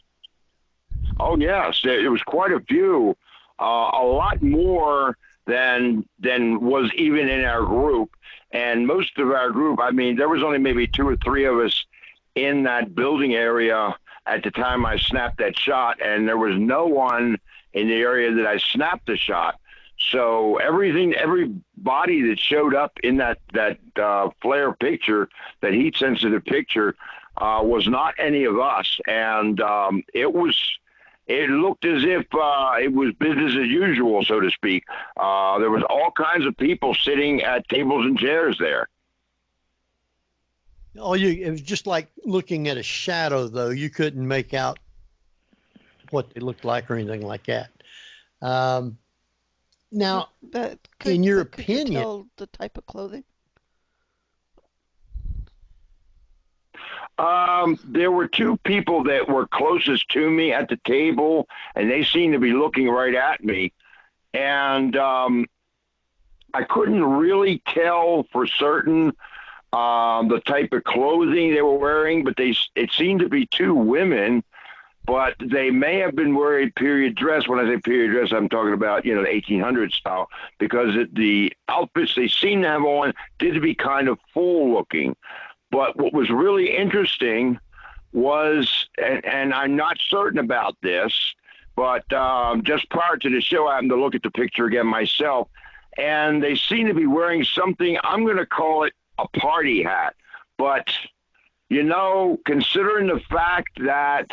Oh, yes. It was quite a few. A lot more than was even in our group. And most of our group, I mean, there was only maybe 2 or 3 of us in that building area at the time I snapped that shot, and there was no one in the area that I snapped the shot. So every body that showed up in that flare picture, that heat sensitive picture, was not any of us, and it looked as if it was business as usual, so to speak. There was all kinds of people sitting at tables and chairs there. It was just like looking at a shadow, though. You couldn't make out what they looked like or anything like that. Now, in your opinion, could you tell the type of clothing? There were 2 people that were closest to me at the table, and they seemed to be looking right at me. And I couldn't really tell for certain the type of clothing they were wearing, but it seemed to be 2 women, but they may have been wearing period dress. When I say period dress, I'm talking about, the 1800s style, because the outfits they seemed to have on did be kind of full looking. But what was really interesting was, and I'm not certain about this, but just prior to the show, I happened to look at the picture again myself, and they seem to be wearing something, I'm going to call it a party hat. But, considering the fact that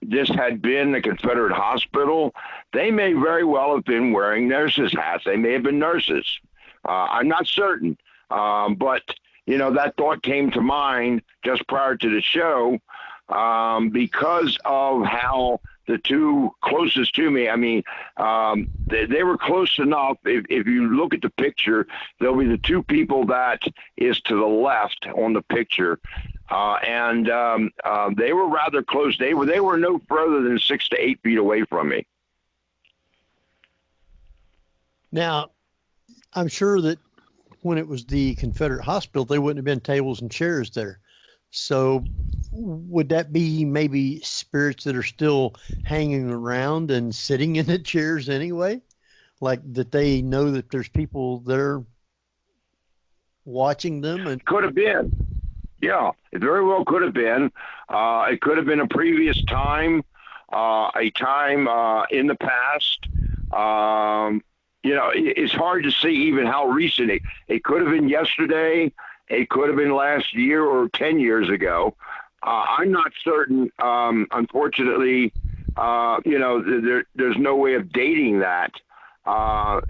this had been a Confederate hospital, they may very well have been wearing nurses' hats. They may have been nurses. I'm not certain. But, you know, that thought came to mind just prior to the show because of how the two closest to me, I mean, they were close enough. If you look at the picture, there'll be the two people that is to the left on the picture. And they were rather close. They were no further than 6 to 8 feet away from me. Now, I'm sure that when it was the Confederate hospital, there wouldn't have been tables and chairs there. So would that be maybe spirits that are still hanging around and sitting in the chairs anyway? Like that they know that there's people there watching them? And could have been. Yeah, it very well could have been. It could have been a previous time, a time in the past. You know, it's hard to see even how recent it could have been yesterday. It could have been last year or 10 years ago. I'm not certain. Unfortunately, you know, there's no way of dating that.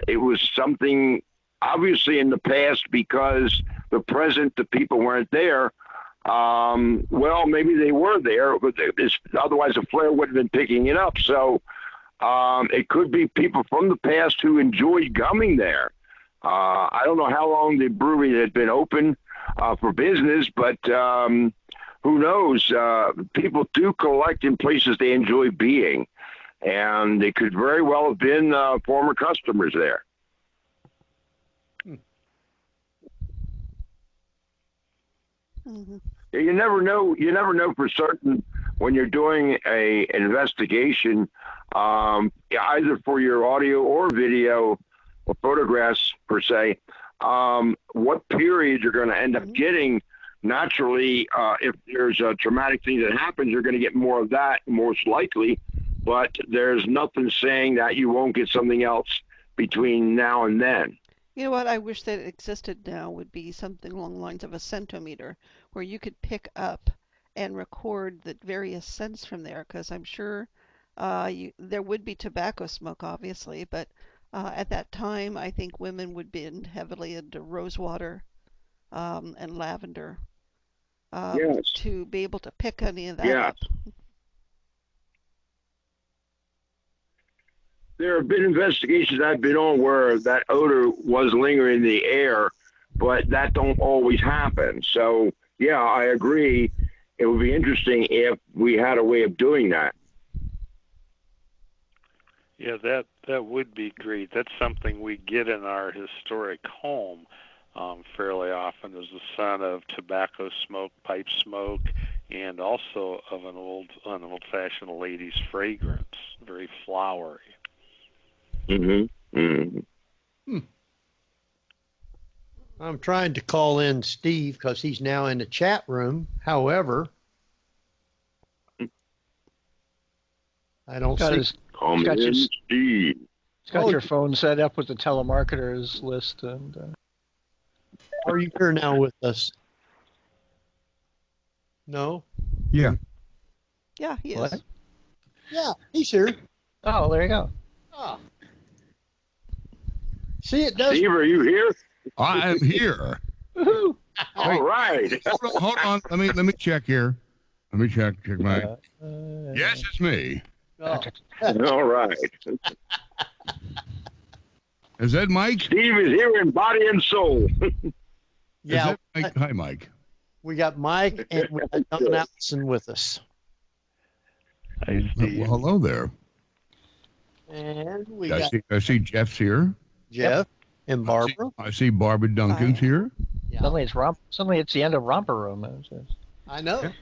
It was something obviously in the past because the present, the people weren't there. Well, maybe they were there, but otherwise the flare wouldn't have been picking it up. So it could be people from the past who enjoyed coming there. I don't know how long the brewery had been open for business, but who knows? People do collect in places they enjoy being, and they could very well have been former customers there. Mm-hmm. You never know. You never know for certain when you're doing an investigation, either for your audio or video or photographs per se. What period you're going to end up getting? Naturally, if there's a traumatic thing that happens, you're going to get more of that, most likely. But there's nothing saying that you won't get something else between now and then. You know what I wish that existed now would be something along the lines of a centometer, where you could pick up and record the various scents from there, because I'm sure there would be tobacco smoke, obviously, but at that time, I think women would be heavily into rosewater and lavender Yes. to be able to pick any of that Yes. up. There have been investigations I've been on where that odor was lingering in the air, but that don't always happen. So, yeah, I agree. It would be interesting if we had a way of doing that. Yeah, that would be great. That's something we get in our historic home fairly often, is the scent of tobacco smoke, pipe smoke, and also of an old-fashioned lady's fragrance, very flowery. Mm-hmm. Mm-hmm. I'm trying to call in Steve because he's now in the chat room. However, I don't see. Steve. It's got your phone set up with the telemarketers list. And are you here now with us? No? Yeah. Yeah, he is. What? Yeah, he's here. Oh, there you go. Oh. See, it does. Steve, are you here? I am here. Woohoo! All right. Hold on. Let me check here. Let me check my. Yes, it's me. Oh. All right. Is that Mike? Steve is here in body and soul. Yeah. Is that Mike? Hi, Mike. We got Mike and we got Don Allison with us. Well, hello there. And we I got see Jeff's here. Jeff and Barbara. I see Barbara Duncan's here. Yeah. Suddenly it's the end of Romper Room. I know.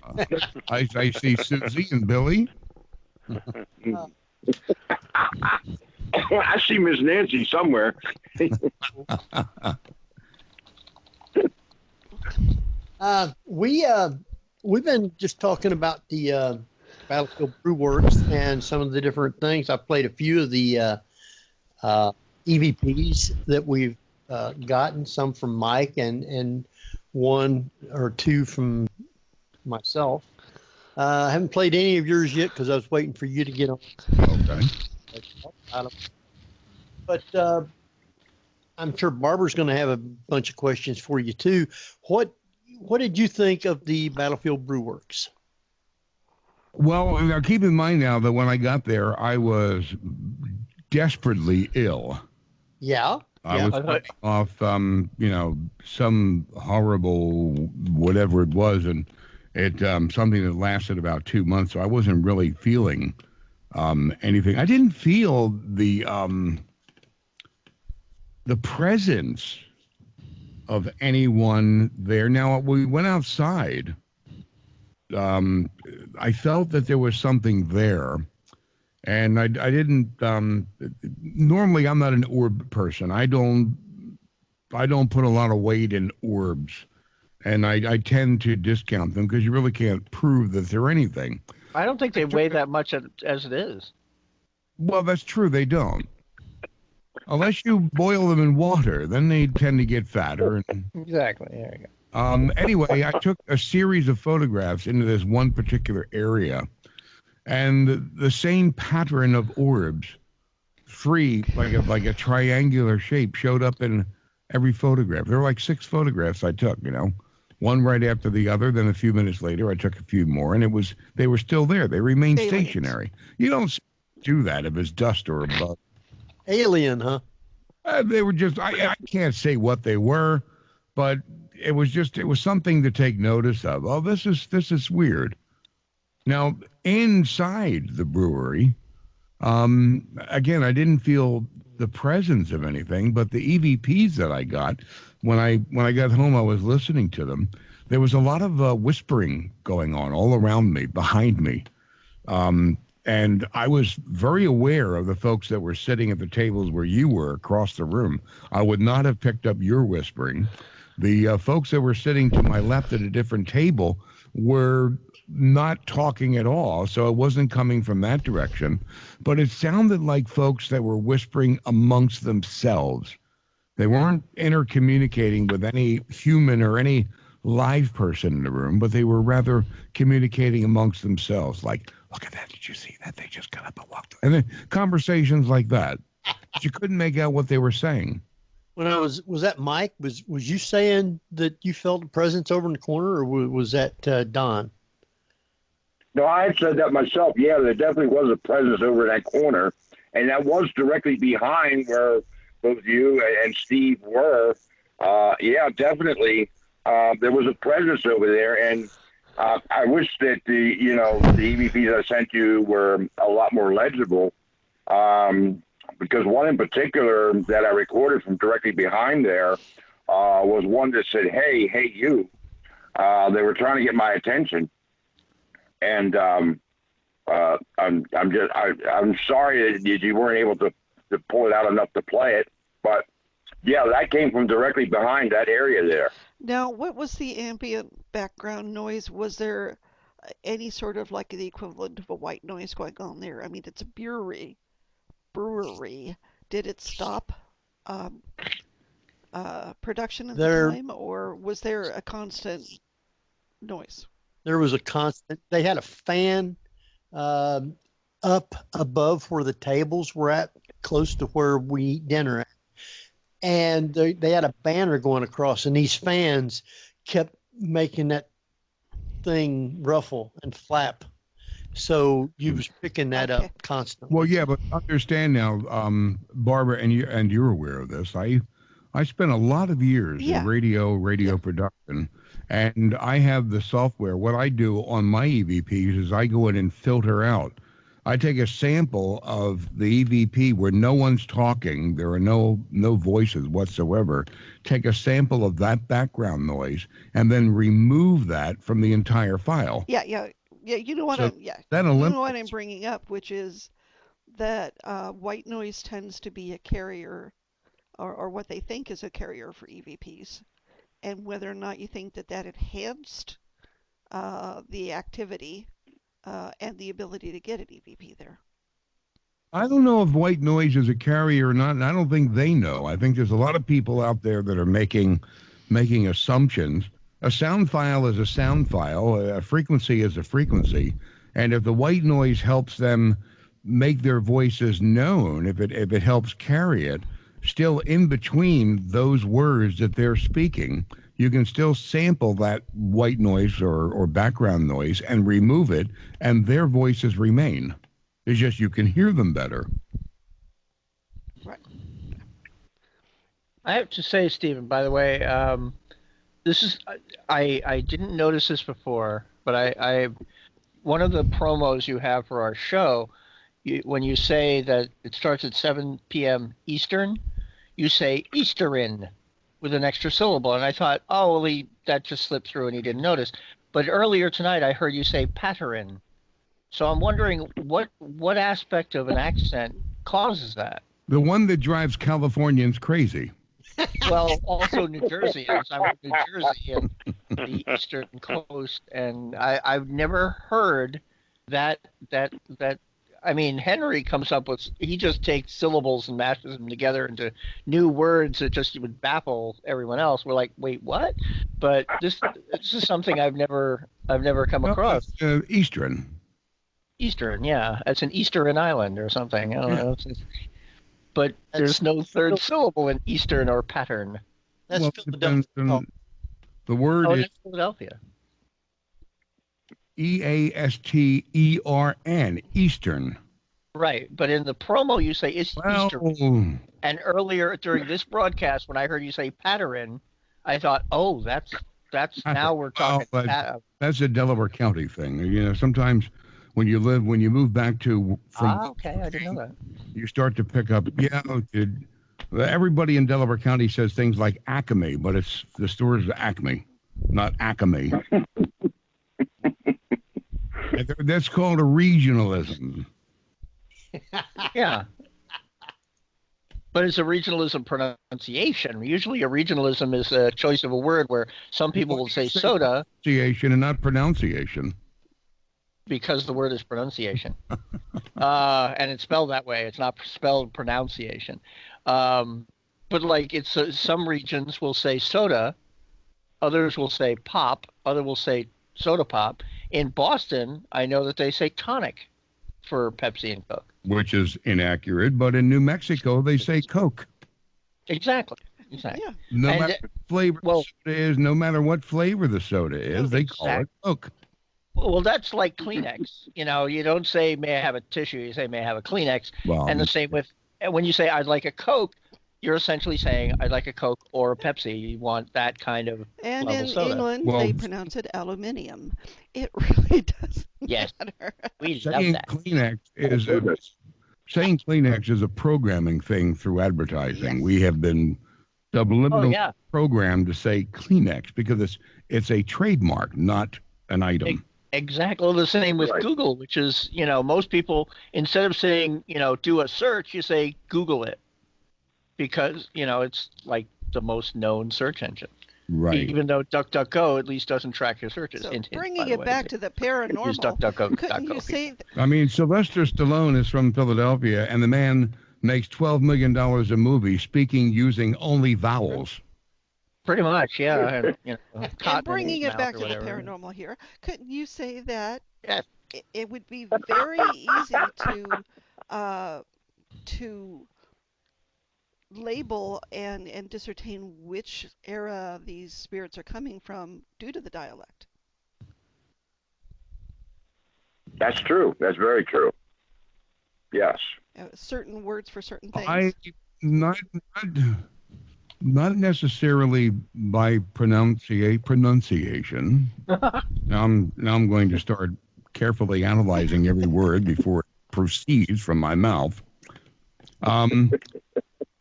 I see Susie and Billy. I see Miss Nancy somewhere. We've been just talking about the Battlefield Brew Works and some of the different things. I played a few of the EVPs that we've gotten, some from Mike and one or two from myself. I haven't played any of yours yet because I was waiting for you to get on. Okay. But I'm sure Barbara's going to have a bunch of questions for you too. What did you think of the Battlefield Brew Works? Well, now keep in mind now that when I got there, I was desperately ill. Yeah. I was fighting off, some horrible whatever it was, and it something that lasted about 2 months. So I wasn't really feeling anything. I didn't feel the presence of anyone there. Now we went outside. I felt that there was something there. And I didn't. Normally, I'm not an orb person. I don't put a lot of weight in orbs, and I tend to discount them because you really can't prove that they're anything. I don't think they weigh that much as it is. Well, that's true. They don't. Unless you boil them in water, then they tend to get fatter. Exactly. There you go. Anyway, I took a series of photographs into this one particular area. And the same pattern of orbs, three, like a triangular shape, showed up in every photograph. There were like 6 photographs I took, one right after the other. Then a few minutes later, I took a few more, and they were still there. They remained stationary. You don't do that if it's dust or a bug. Alien, huh? They were just, I can't say what they were, but it was something to take notice of. Oh, this is weird. Now, inside the brewery, again, I didn't feel the presence of anything, but the EVPs that I got, when I got home, I was listening to them. There was a lot of whispering going on all around me, behind me. And I was very aware of the folks that were sitting at the tables where you were across the room. I would not have picked up your whispering. The folks that were sitting to my left at a different table were not talking at all, so it wasn't coming from that direction, but it sounded like folks that were whispering amongst themselves. They weren't intercommunicating with any human or any live person in the room, but they were rather communicating amongst themselves, like, look at that, did you see that? They just got up and walked. And then conversations like that. But you couldn't make out what they were saying. When was that Mike? Was you saying that you felt a presence over in the corner, or was that Don? No, I had said that myself. Yeah, there definitely was a presence over in that corner, and that was directly behind where both you and Steve were. Yeah, definitely. There was a presence over there, and I wish that the EVPs I sent you were a lot more legible, because one in particular that I recorded from directly behind there was one that said, "Hey, you." They were trying to get my attention. And I'm sorry that you weren't able to pull it out enough to play it, but yeah, that came from directly behind that area there. Now, what was the ambient background noise? Was there any sort of like the equivalent of a white noise going on there? I mean, it's a brewery. Did it stop production at the time, or was there a constant noise? There was a constant. They had a fan up above where the tables were at, close to where we eat dinner at. And they had a banner going across, and these fans kept making that thing ruffle and flap. So you was picking that up constantly. Well, yeah, but understand now, Barbara, and you're aware of this. I spent a lot of years in radio production. And I have the software. What I do on my EVPs is I go in and filter out. I take a sample of the EVP where no one's talking. There are no voices whatsoever. Take a sample of that background noise and then remove that from the entire file. Yeah. You know what? What I'm bringing up, which is that white noise tends to be a carrier, or what they think is a carrier for EVPs. And whether or not you think that enhanced the activity and the ability to get an EVP there. I don't know if white noise is a carrier or not, and I don't think they know. I think there's a lot of people out there that are making assumptions, A sound file is a sound file. A frequency is a frequency. And if the white noise helps them make their voices known, if it helps carry it, still in between those words that they're speaking, you can still sample that white noise or background noise and remove it, and their voices remain. It's just you can hear them better. Right. I have to say, Stephen, by the way, this is I didn't notice this before, but I one of the promos you have for our show, when you say that it starts at 7 p.m. Eastern, you say Easterin with an extra syllable, and I thought, oh, well, that just slipped through and he didn't notice. But earlier tonight, I heard you say Patterin. So I'm wondering what aspect of an accent causes that. The one that drives Californians crazy. Well, also New Jersey. I'm in New Jersey and the Eastern Coast, and I've never heard that. I mean, Henry comes up with, he just takes syllables and mashes them together into new words that just would baffle everyone else. We're like, wait, what? But this is something I've never come across. Eastern. Eastern, yeah. It's an Eastern island or something. I don't know. But there's no third syllable in Eastern or pattern. That's Philadelphia. The word is Philadelphia. Eastern, Eastern. Right, but in the promo you say Eastern. And earlier during this broadcast, when I heard you say pattern, I thought, oh, that's now we're talking. That's a Delaware County thing. You know, sometimes when you move back from okay, I didn't know that. You start to pick up. Yeah, everybody in Delaware County says things like Acme, but it's the store is Acme, not Acme. That's called a regionalism. Yeah. But it's a regionalism pronunciation. Usually a regionalism is a choice of a word where some people will say soda. Pronunciation and not pronunciation. Because the word is pronunciation. And it's spelled that way. It's not spelled pronunciation. But like it's some regions will say soda. Others will say pop. Others will say soda pop. In Boston, I know that they say tonic for Pepsi and Coke. Which is inaccurate, but in New Mexico, they say Coke. Exactly. Yeah. No matter what flavor the soda is, no matter what flavor the soda is, they call it Coke. Well, that's like Kleenex. You know, you don't say, may I have a tissue? You say, may I have a Kleenex? Well, and the same with, when you say, I'd like a Coke, you're essentially saying, I'd like a Coke or a Pepsi. You want that kind of And level in soda. England, they pronounce it aluminium. It really doesn't matter. We saying love that. Saying Kleenex is a programming thing through advertising. Yes. We have been subliminally programmed to say Kleenex because it's a trademark, not an item. Exactly the same with Google, which is, you know, most people, instead of saying, you know, do a search, you say Google it. Because, you know, it's like the most known search engine. Right. Even though DuckDuckGo at least doesn't track your searches. So bringing it back to the paranormal, couldn't you say... I mean, Sylvester Stallone is from Philadelphia, and the man makes $12 million a movie speaking using only vowels. Pretty much, yeah. And, you know, and bringing it back to the paranormal here, couldn't you say that it would be very easy to label and discertain which era these spirits are coming from due to the dialect? That's true. That's very true. Yes. Certain words for certain things. Not necessarily by pronunciation. Now I'm going to start carefully analyzing every word before it proceeds from my mouth.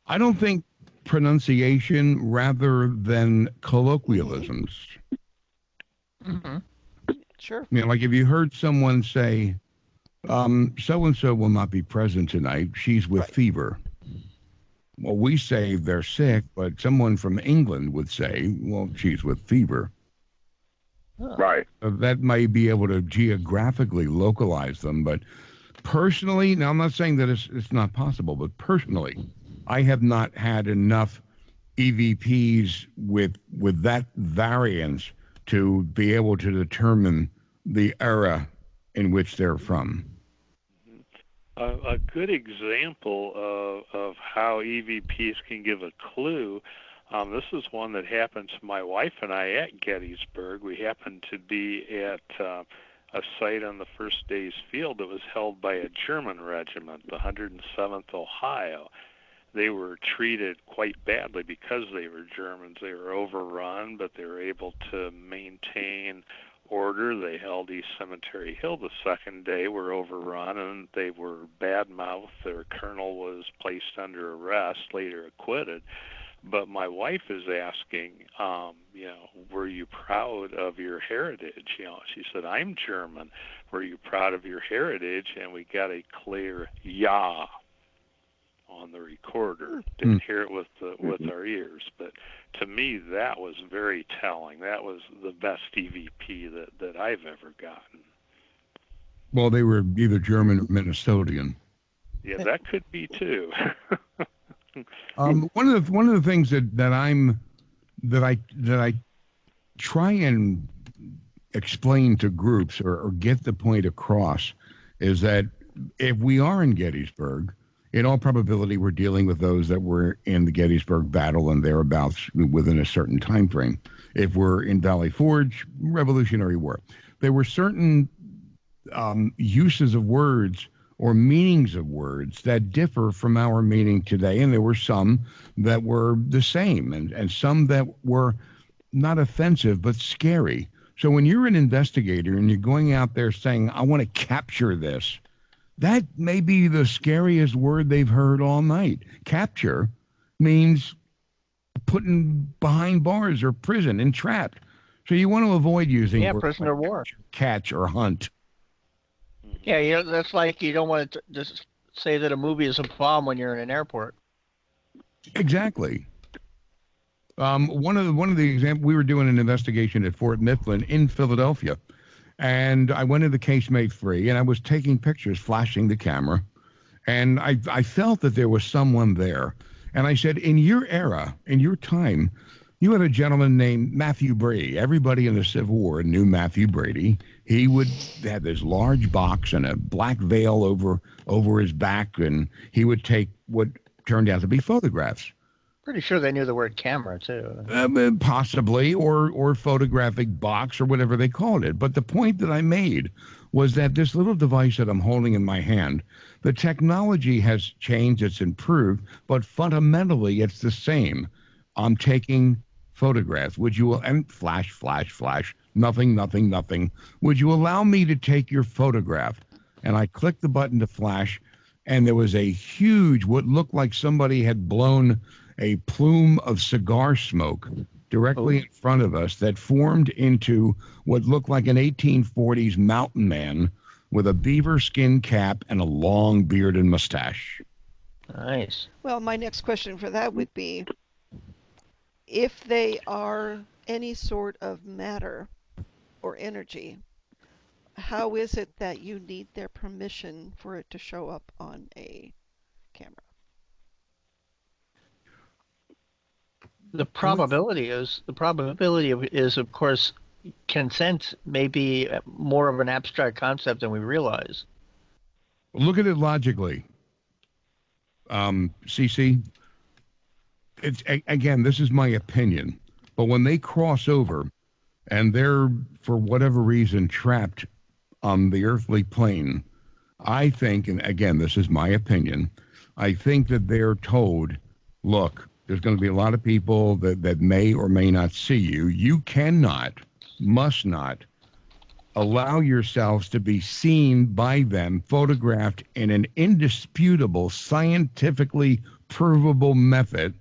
I don't think pronunciation rather than colloquialisms. Mm-hmm. Sure. You know, like if you heard someone say, so-and-so will not be present tonight, she's with fever. Well, we say they're sick, but someone from England would say, well, she's with fever. Right. That may be able to geographically localize them, but personally, now I'm not saying that it's not possible, but personally, I have not had enough EVPs with that variance to be able to determine the era in which they're from. A good example of how EVPs can give a clue. This is one that happened to my wife and I at Gettysburg. We happened to be at a site on the first day's field that was held by a German regiment, the 107th Ohio. They were treated quite badly because they were Germans. They were overrun, but they were able to maintain order. They held East Cemetery Hill the second day, were overrun, and they were bad-mouthed. Their colonel was placed under arrest, later acquitted. But my wife is asking, were you proud of your heritage? She said, I'm German. Were you proud of your heritage? And we got a clear yeah on the recorder. Didn't hear it with our ears, but to me that was very telling. That was the best EVP that I've ever gotten. Well, they were either German or Minnesotan. Yeah, that could be too. One of the things that I try and explain to groups or get the point across is that if we are in Gettysburg, in all probability, we're dealing with those that were in the Gettysburg battle and thereabouts within a certain time frame. If we're in Valley Forge, Revolutionary War, there were certain uses of words or meanings of words that differ from our meaning today, and there were some that were the same, and some that were not offensive but scary. So when you're an investigator and you're going out there saying, I want to capture this, that may be the scariest word they've heard all night. Capture means putting behind bars or prison, entrapped. So you want to avoid using words prisoner like war, catch or hunt. Yeah, that's like you don't want to just say that a movie is a bomb when you're in an airport. Exactly. One of the examples, we were doing an investigation at Fort Mifflin in Philadelphia. And I went to the casemate 3, and I was taking pictures, flashing the camera. And I felt that there was someone there. And I said, in your era, in your time, you had a gentleman named Matthew Brady. Everybody in the Civil War knew Matthew Brady. He would have this large box and a black veil over his back, and he would take what turned out to be photographs. Pretty sure they knew the word camera, too. Possibly, or photographic box, or whatever they called it. But the point that I made was that this little device that I'm holding in my hand, the technology has changed, it's improved, but fundamentally it's the same. I'm taking photographs. Would you, and flash, flash, flash, nothing, nothing, nothing. Would you allow me to take your photograph? And I clicked the button to flash, and there was a huge, what looked like somebody had blown a plume of cigar smoke directly in front of us that formed into what looked like an 1840s mountain man with a beaver skin cap and a long beard and mustache. Nice. Well, my next question for that would be, if they are any sort of matter or energy, how is it that you need their permission for it to show up on a camera? The probability is, of course, consent may be more of an abstract concept than we realize. Look at it logically. CC, it's, again, this is my opinion, but when they cross over and they're, for whatever reason, trapped on the earthly plane, I think, and again, this is my opinion, I think that they're told, look, there's going to be a lot of people that may or may not see you. You cannot, must not, allow yourselves to be seen by them, photographed in an indisputable, scientifically provable method,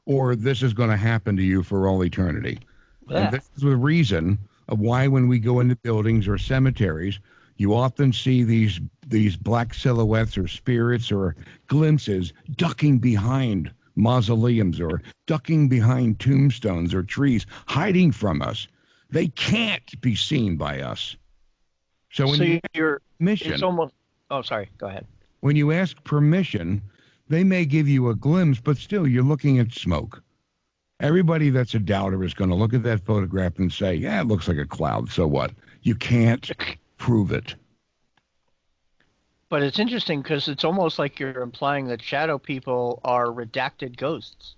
or this is going to happen to you for all eternity. Yeah. And this is the reason of why when we go into buildings or cemeteries, you often see these black silhouettes or spirits or glimpses ducking behind mausoleums or ducking behind tombstones or trees, hiding from us. They can't be seen by us. So when you ask permission, it's almost. Oh, sorry. Go ahead. When you ask permission, they may give you a glimpse, but still you're looking at smoke. Everybody that's a doubter is going to look at that photograph and say, yeah, it looks like a cloud. So what? You can't prove it. But it's interesting because it's almost like you're implying that shadow people are redacted ghosts.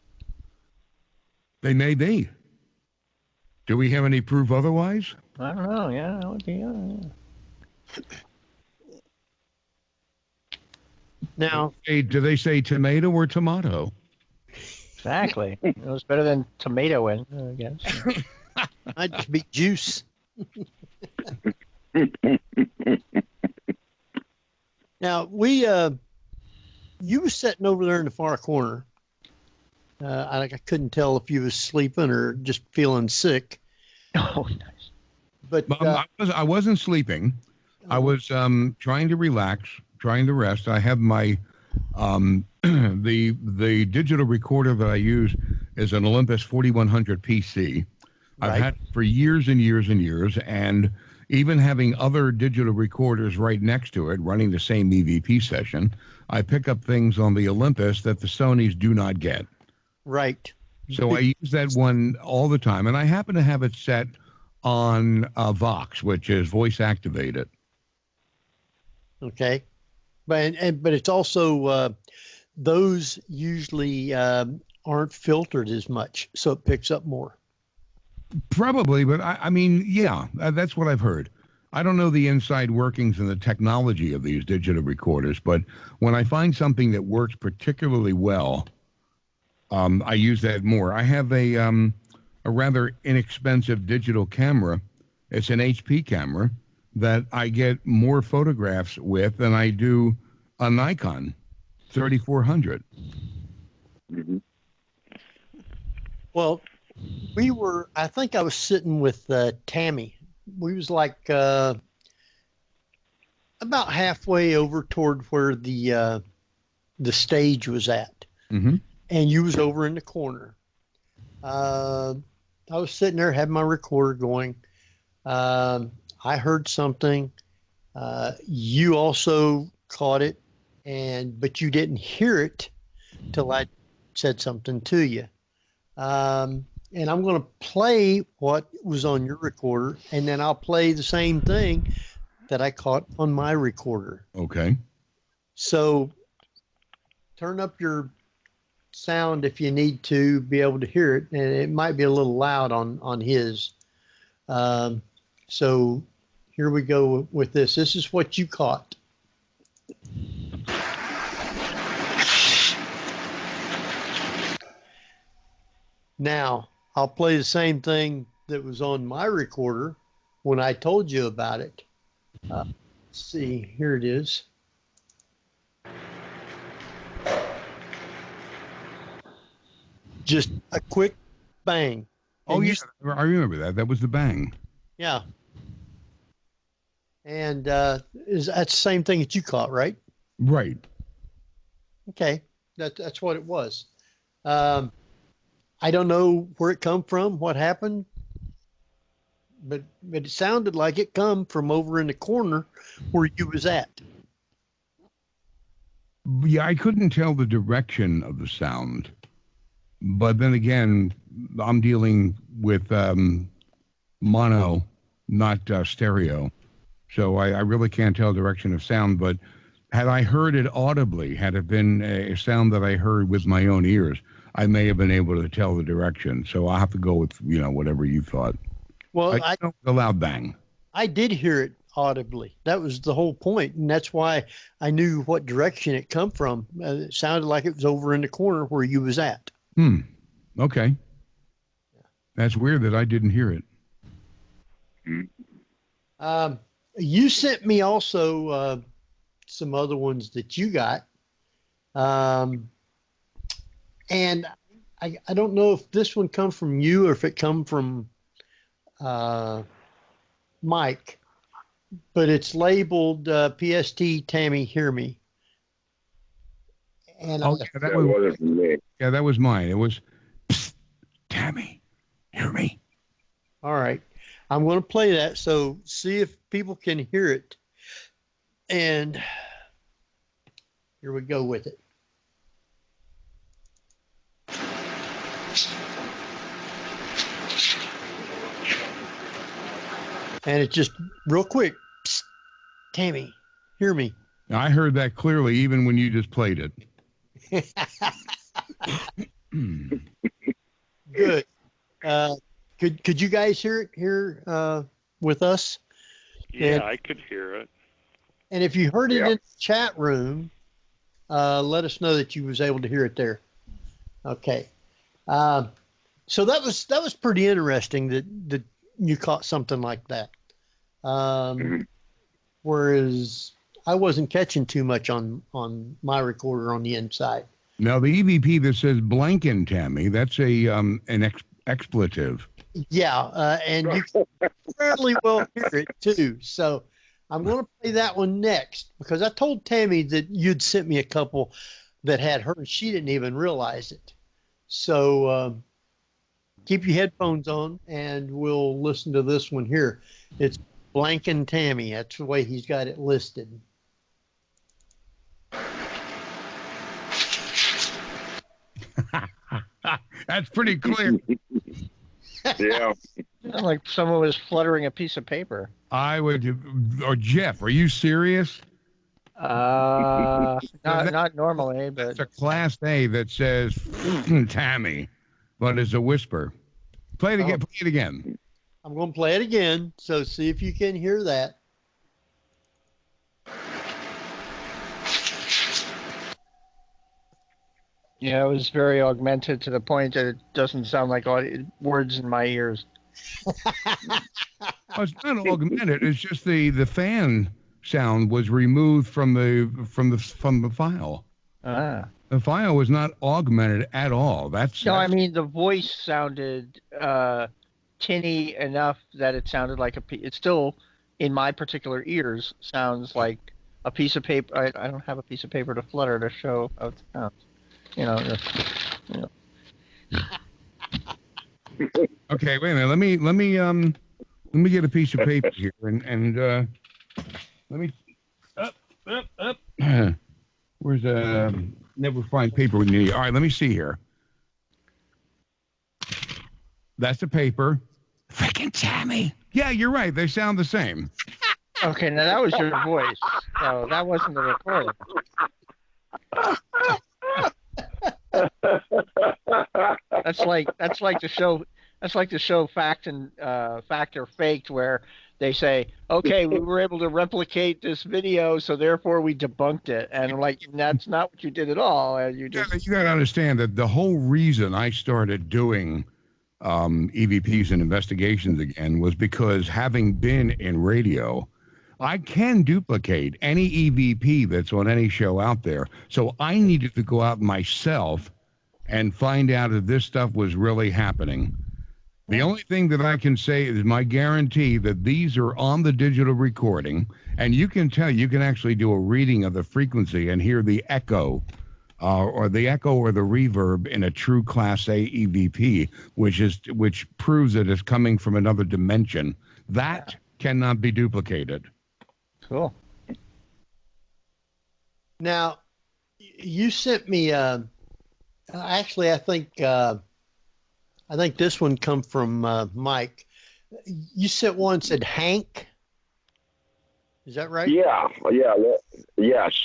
They may be. Do we have any proof otherwise? I don't know. Yeah, that would be. Yeah. Now, Do they say tomato or tomato? Exactly. It was better than tomato in, I guess. I'd just be juice. Now, you was sitting over there in the far corner. I couldn't tell if you was sleeping or just feeling sick. Oh, nice. But I wasn't sleeping. I was trying to relax, trying to rest. I have my the digital recorder that I use is an Olympus 4100 PC. I've had it for years and years and years, and even having other digital recorders right next to it running the same EVP session, I pick up things on the Olympus that the Sonys do not get. Right. So I use that one all the time, and I happen to have it set on Vox, which is voice activated. Okay. But it's also those usually aren't filtered as much, so it picks up more. Probably, but I mean, yeah, that's what I've heard. I don't know the inside workings and the technology of these digital recorders, but when I find something that works particularly well, I use that more. I have a rather inexpensive digital camera. It's an HP camera that I get more photographs with than I do a Nikon 3400. Mm-hmm. Well, I think I was sitting with Tammy. We was like about halfway over toward where the stage was at. Mm-hmm. And you was over in the corner. I was sitting there, had my recorder going. I heard something. You also caught it, but you didn't hear it till I said something to you. And I'm going to play what was on your recorder, and then I'll play the same thing that I caught on my recorder. Okay. So turn up your sound if you need to be able to hear it, and it might be a little loud on his. So here we go with this. This is what you caught. Now, I'll play the same thing that was on my recorder when I told you about it. Let's see, here it is. Just a quick bang. Oh, yes, I remember that. That was the bang. Yeah. And that's the same thing that you caught, right? Right. Okay. That's what it was. I don't know where it come from, what happened, but it sounded like it come from over in the corner where you was at. Yeah, I couldn't tell the direction of the sound. But then again, I'm dealing with mono, not stereo. So I really can't tell direction of sound. But had I heard it audibly, had it been a sound that I heard with my own ears, I may have been able to tell the direction. So I'll have to go with, whatever you thought. Well, I don't the loud bang. I did hear it audibly. That was the whole point, and that's why I knew what direction it come from. It sounded like it was over in the corner where you was at. Okay. That's weird that I didn't hear it. You sent me also some other ones that you got. And I don't know if this one come from you or if it come from Mike, but it's labeled PST Tammy Hear Me. And that wasn't from me. Yeah, that was mine. It was Tammy, hear me. All right. I'm going to play that, so see if people can hear it. And here we go with it. And it's just real quick. Psst, Tammy, hear me. I heard that clearly, even when you just played it. Good. Could you guys hear it here with us? Yeah, And, I could hear it. and if you heard it in the chat room, let us know that you was able to hear it there. Okay. So that was pretty interesting that you caught something like that. Whereas I wasn't catching too much on my recorder on the inside. Now, the EVP that says blanking, Tammy, that's an expletive. Yeah, and you can fairly well hear it too. So I'm going to play that one next because I told Tammy that you'd sent me a couple that had her. She didn't even realize it. So keep your headphones on and we'll listen to this one here. It's Blankin' Tammy. That's the way he's got it listed. That's pretty clear. Yeah. Like someone was fluttering a piece of paper. I would, or Jeff, are you serious? Not normally, but it's a Class A that says Tammy, but it's a whisper. Play it again. Play it again. I'm going to play it again. So see if you can hear that. Yeah, it was very augmented to the point that it doesn't sound like words in my ears. Well, it's not augmented. It's just the fan sound was removed from the file. Ah. The file was not augmented at all. I mean the voice sounded tinny enough that it sounded like it still, in my particular ears, sounds like a piece of paper. I don't have a piece of paper to flutter to show how it sounds. Okay, wait a minute. Let me get a piece of paper here and let me up. Where's never find paper when you need. All right, let me see here. That's the paper. Frickin' Tammy. Yeah, you're right. They sound the same. Okay, now that was your voice. So that wasn't the recording. That's like the show Fact or Faked, where they say, okay, we were able to replicate this video, so therefore we debunked it. And like, that's not what you did at all. You got to understand that the whole reason I started doing EVPs and investigations again was because having been in radio, I can duplicate any EVP that's on any show out there. So I needed to go out myself and find out if this stuff was really happening. The only thing that I can say is my guarantee that these are on the digital recording, and you can actually do a reading of the frequency and hear the echo, or the reverb in a true Class A EVP, which proves that it's coming from another dimension. That cannot be duplicated. Cool. Now, you sent me. Actually, I think this one come from Mike. You sent one that said Hank. Is that right? Yeah. Yes.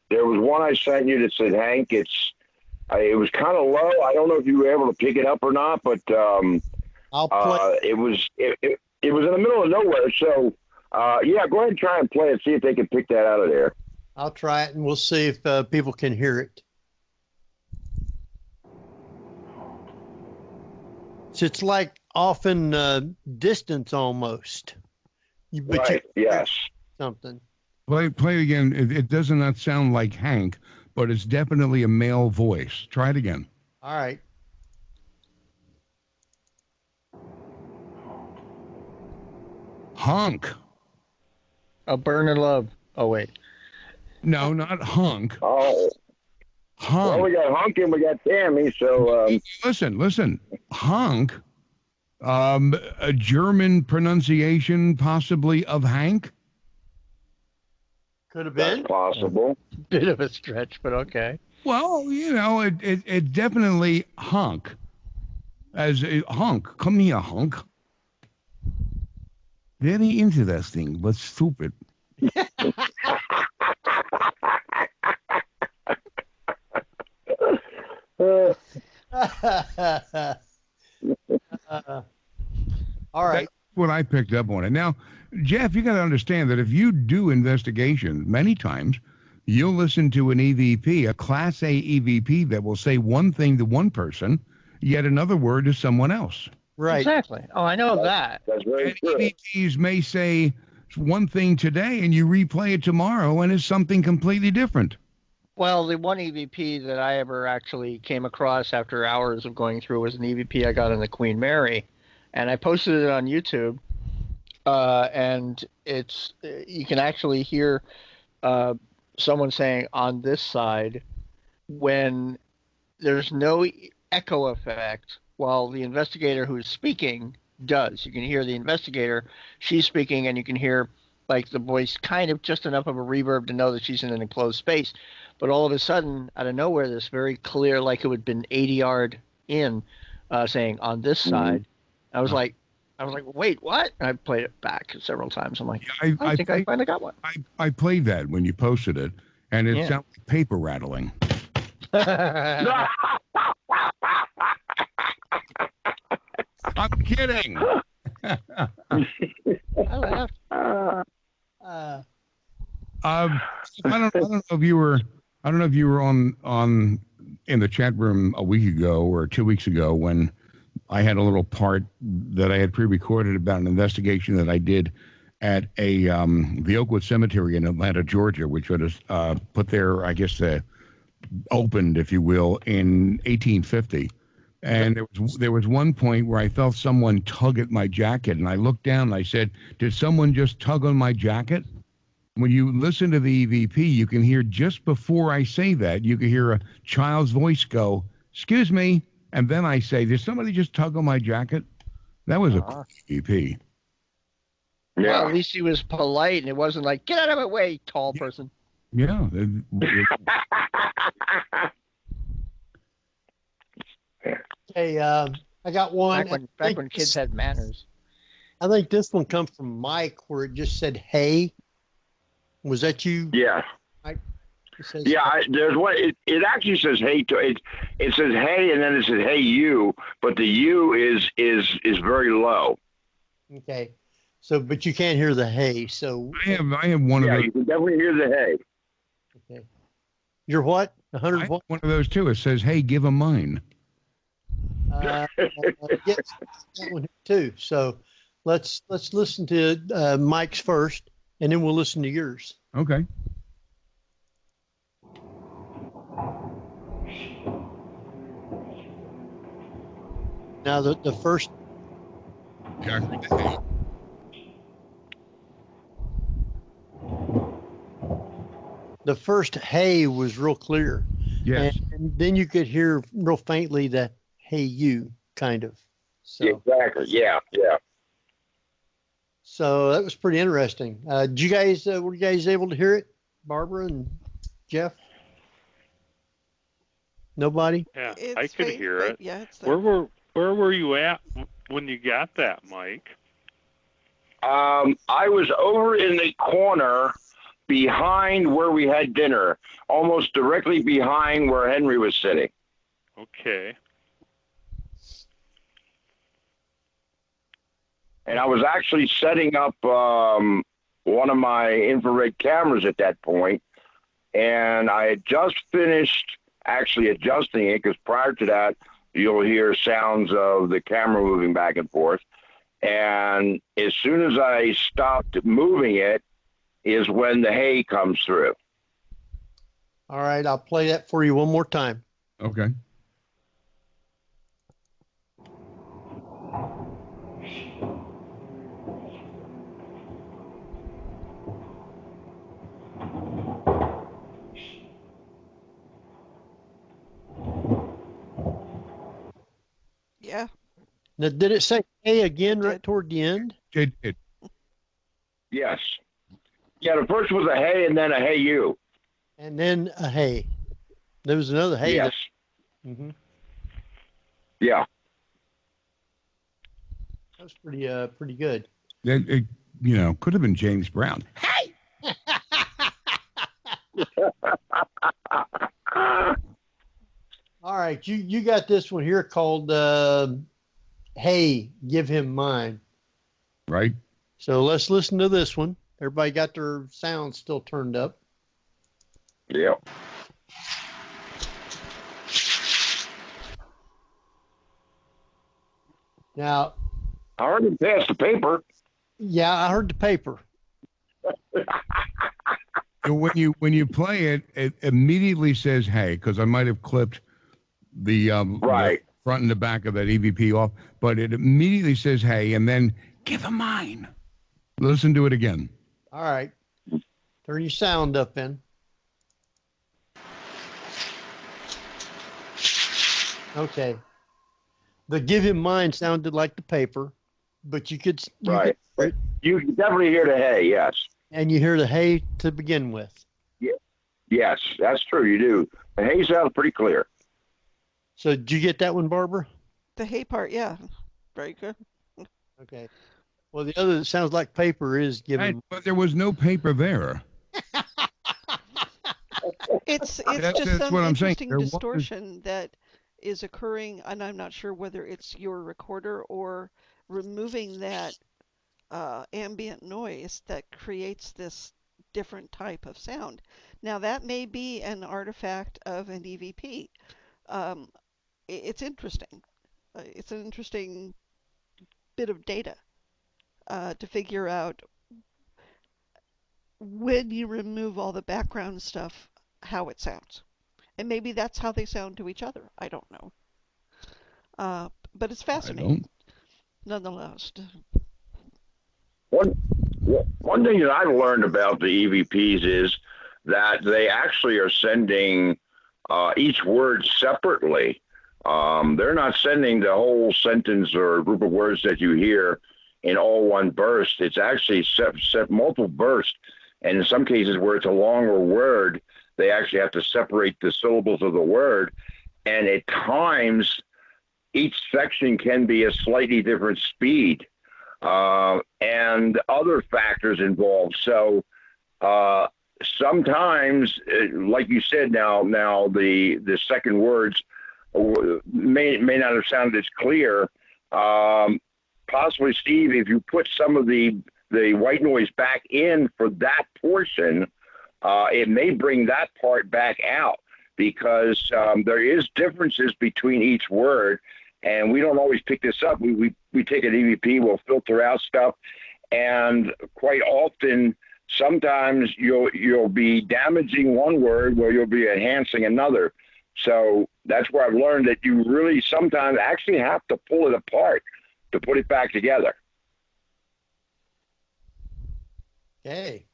There was one I sent you that said Hank. It was kind of low. I don't know if you were able to pick it up or not, but I'll play. It was in the middle of nowhere. So yeah, go ahead and try and play it. See if they can pick that out of there. I'll try it, and we'll see if people can hear it. So it's like off in distance almost. Right. Yes. Something. Play again. It does not sound like Hank, but it's definitely a male voice. Try it again. All right. Hunk. A burn of love. Oh wait. No, not hunk. Oh. Hunk. Well, we got Hunk and we got Tammy, so... Listen. Hunk, a German pronunciation possibly of Hank? Could have been. That's possible. Bit of a stretch, but okay. Well, it definitely Hunk. as a hunk. Come here, hunk. Very interesting, but stupid. All right. That's what I picked up on it. Now, Jeff, you got to understand that if you do investigations, many times you'll listen to an EVP, a Class A EVP, that will say one thing to one person, yet another word to someone else. Right. Exactly. Oh, I know that. That's very And true. EVPs may say one thing today, and you replay it tomorrow, and it's something completely different. Well, the one EVP that I ever actually came across after hours of going through was an EVP I got on the Queen Mary, and I posted it on YouTube. And it's you can actually hear someone saying on this side when there's no echo effect, while the investigator who's speaking does. You can hear the investigator, she's speaking, and you can hear like the voice kind of just enough of a reverb to know that she's in an enclosed space. But all of a sudden, out of nowhere, this very clear, like it would have been 80 yard in, saying on this side. I was like, wait, what? And I played it back several times. I'm like, I think I finally got one. I played that when you posted it, and it sounded like paper rattling. I'm kidding. I laughed. I don't know if you were on in the chat room a week ago or 2 weeks ago when I had a little part that I had pre-recorded about an investigation that I did at the Oakwood Cemetery in Atlanta, Georgia, which was put there, I guess, opened, if you will, in 1850. And there was one point where I felt someone tug at my jacket, and I looked down and I said, "Did someone just tug on my jacket?" When you listen to the EVP, you can hear just before I say that, you can hear a child's voice go, "Excuse me," and then I say, "Did somebody just tug on my jacket?" That was a cool EVP. Yeah. Well, at least he was polite, and it wasn't like, "Get out of my way, tall person." Yeah. Okay, I got one. Back when kids had manners. I think this one comes from Mike, where it just said "Hey." Was that you? Yeah. Mike? There's one. It actually says "Hey" to it. It says "Hey" and then it says "Hey you," but the "you" is very low. Okay. So, but you can't hear the "Hey." So I have one of those. Yeah, you can definitely hear the "Hey." Okay. You're what? 100 what? One of those too. It says, "Hey, give them mine." Yes, that one too. So, let's listen to Mike's first, and then we'll listen to yours. Okay. Now the first. The first "Hey" was real clear. Yes. And then you could hear real faintly the "Hey you" kind of. So. Exactly. Yeah. Yeah. So that was pretty interesting. Did you guys were you guys able to hear it, Barbara and Jeff? Nobody? Yeah, It's I could faint, hear but it. yeah, it's there. Where were you at when you got that, Mike? I was over in the corner behind where we had dinner, almost directly behind where Henry was sitting. Okay. And I was actually setting up one of my infrared cameras at that point, and I had just finished actually adjusting it, because prior to that, you'll hear sounds of the camera moving back and forth. And as soon as I stopped moving it is when the "Hey" comes through. All right, I'll play that for you one more time. Okay. Yeah. Now, did it say "Hey" again right toward the end? It did. Yes. Yeah, the first was a "Hey" and then a "Hey you." And then a "Hey." There was another "Hey." Yes. Mm-hmm. Yeah. That's pretty good. It could have been James Brown. Hey! All right, you got this one here called "Hey, Give Him Mine." Right. So let's listen to this one. Everybody got their sound still turned up. Yep. Now, I heard him pass the paper. yeah, I heard the paper. When you play it, it immediately says "Hey," because I might have clipped the Right. the front and the back of that EVP off, but it immediately says "Hey," and then give him mine. Listen to it again. All right, turn your sound up then. Okay. The "Give Him Mine" sounded like the paper, but you could Right. hear it, You can definitely hear the hey, yes. and you hear the "Hey" to begin with. Yes, that's true. You do. The hey sounds pretty clear. So did you get that one, Barbara? The hay part, yeah. Very good. Okay. Well, the other that sounds like paper is "Giving." But there was no paper there. It's That's just some what I'm saying. interesting There was- distortion that is occurring, and I'm not sure whether it's your recorder or removing that ambient noise that creates this different type of sound. Now, that may be an artifact of an EVP. It's interesting. It's an interesting bit of data to figure out when you remove all the background stuff, how it sounds. And maybe that's how they sound to each other. I don't know. But it's fascinating, nonetheless. One thing that I've learned about the EVPs is that they actually are sending each word separately. They're not sending the whole sentence or group of words that you hear in all one burst. It's actually set multiple bursts. And in some cases where it's a longer word, they actually have to separate the syllables of the word. And at times, each section can be a slightly different speed and other factors involved. So sometimes, like you said, now the second words may not have sounded as clear. Possibly, Steve, if you put some of the white noise back in for that portion, it may bring that part back out because there is differences between each word, and we don't always pick this up. We take an EVP, we'll filter out stuff, and quite often, sometimes you'll be damaging one word where you'll be enhancing another. So that's where I've learned that you really sometimes actually have to pull it apart to put it back together. Okay.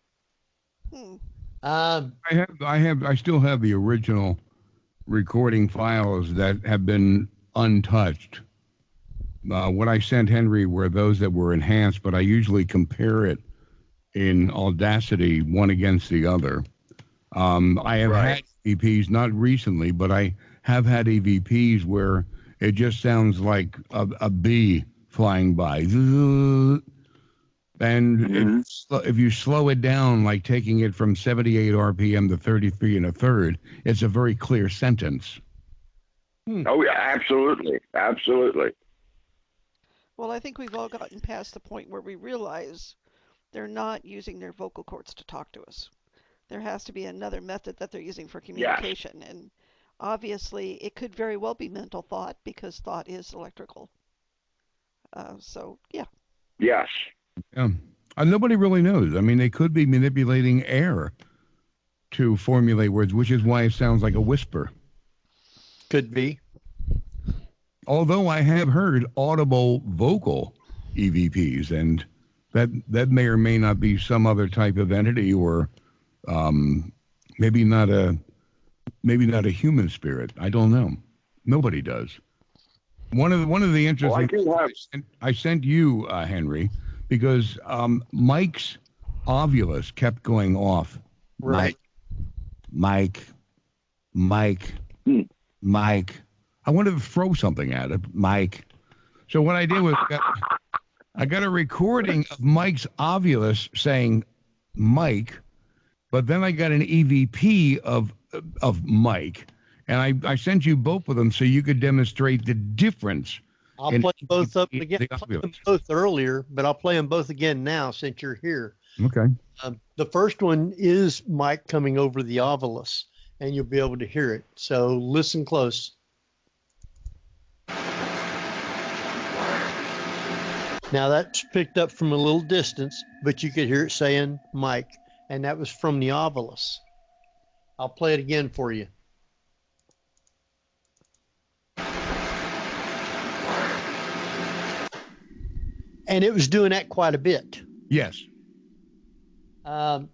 I still have the original recording files that have been untouched. What I sent Henry were those that were enhanced, but I usually compare it in Audacity one against the other. I have had EVPs, not recently, but I have had EVPs where it just sounds like a bee flying by. And if you slow it down, like taking it from 78 RPM to 33 1/3, it's a very clear sentence. Oh, yeah, absolutely. Absolutely. Well, I think we've all gotten past the point where we realize they're not using their vocal cords to talk to us. There has to be another method that they're using for communication. Yes. And obviously, it could very well be mental thought because thought is electrical. So, yeah. Yes. Yeah. Nobody really knows. I mean, they could be manipulating air to formulate words, which is why it sounds like a whisper. Could be. Although I have heard audible vocal EVPs, and that may or may not be some other type of entity, or maybe not a human spirit. I don't know. Nobody does. One of the interesting I sent you, Henry, because Mike's Ovulus kept going off. Right. Mike. I wanted to throw something at it, Mike. So what I did was I got a recording of Mike's Ovulus saying Mike, but then I got an EVP of Mike, and I sent you both of them so you could demonstrate the difference. I'll play both up again. I played them both earlier, but I'll play them both again now since you're here. Okay. The first one is Mike coming over the Ovulus, and you'll be able to hear it. So listen close. Now that's picked up from a little distance, but you could hear it saying Mike, and that was from the Ovulus. I'll play it again for you. And it was doing that quite a bit. Yes.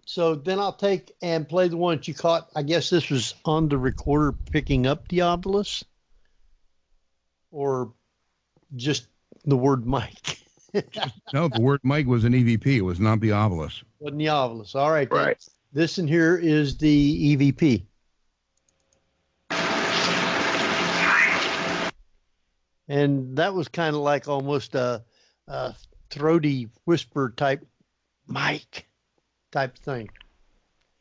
So then I'll take and play the one that you caught. I guess this was on the recorder picking up the Ovulus, or just the word Mike. No, the word Mike was an EVP. It was not the Ovulus. Wasn't the Ovulus. All right. Right. This in here is the EVP. And that was kind of like almost a throaty whisper type Mike type thing.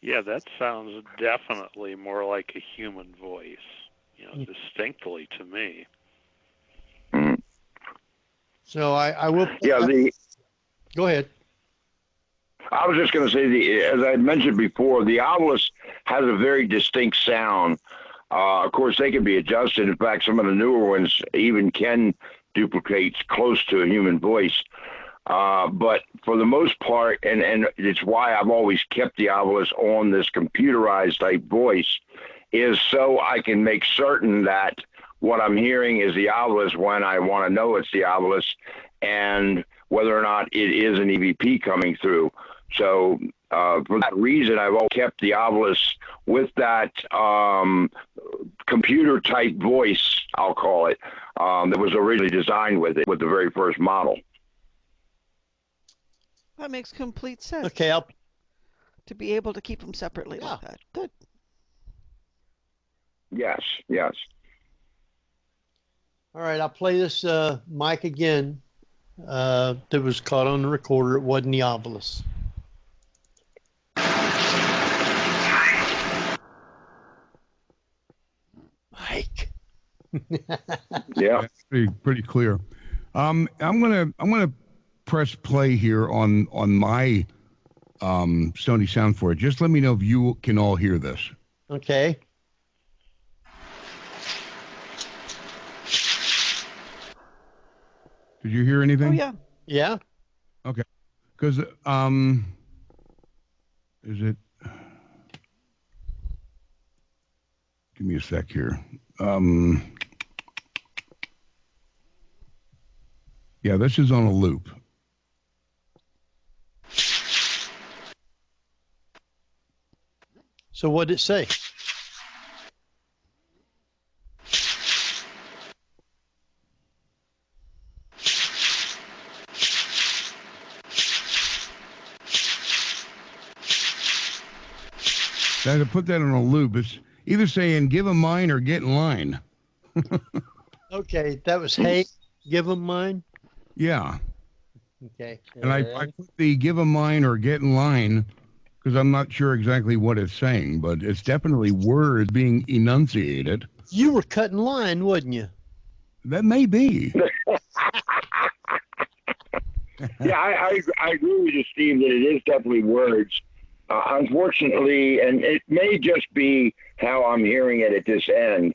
Yeah, that sounds definitely more like a human voice, distinctly to me. So I will. Yeah, Go ahead. I was just going to say, as I mentioned before, the Ovulus has a very distinct sound. Of course, they can be adjusted. In fact, some of the newer ones even can duplicate close to a human voice. But for the most part, and it's why I've always kept the Ovulus on this computerized type voice, is so I can make certain that what I'm hearing is the Ovulus when I want to know it's the Ovulus, and whether or not it is an EVP coming through. So for that reason, I've always kept the Ovulus with that computer type voice, I'll call it, that was originally designed with it, with the very first model. That makes complete sense. Okay, to be able to keep them separately like that. Good. Yes, yes. All right, I'll play this mic again. That was caught on the recorder. It wasn't the Ovulus. Mike. Yeah, that's pretty clear. I'm gonna press play here on my Sony sound for it. Just let me know if you can all hear this. Okay. Did you hear anything? Oh yeah. Yeah. Okay. Because is it? Give me a sec here. Yeah, this is on a loop. So what did it say? Now, to put that on a loop, it's either saying give them mine or get in line. Okay, that was hey, give them mine. Yeah. Okay. And I put the give them mine or get in line because I'm not sure exactly what it's saying, but it's definitely words being enunciated. You were cutting line, wasn't you? That may be. Yeah, I agree with you, Steve, that it is definitely words. Unfortunately, and it may just be how I'm hearing it at this end,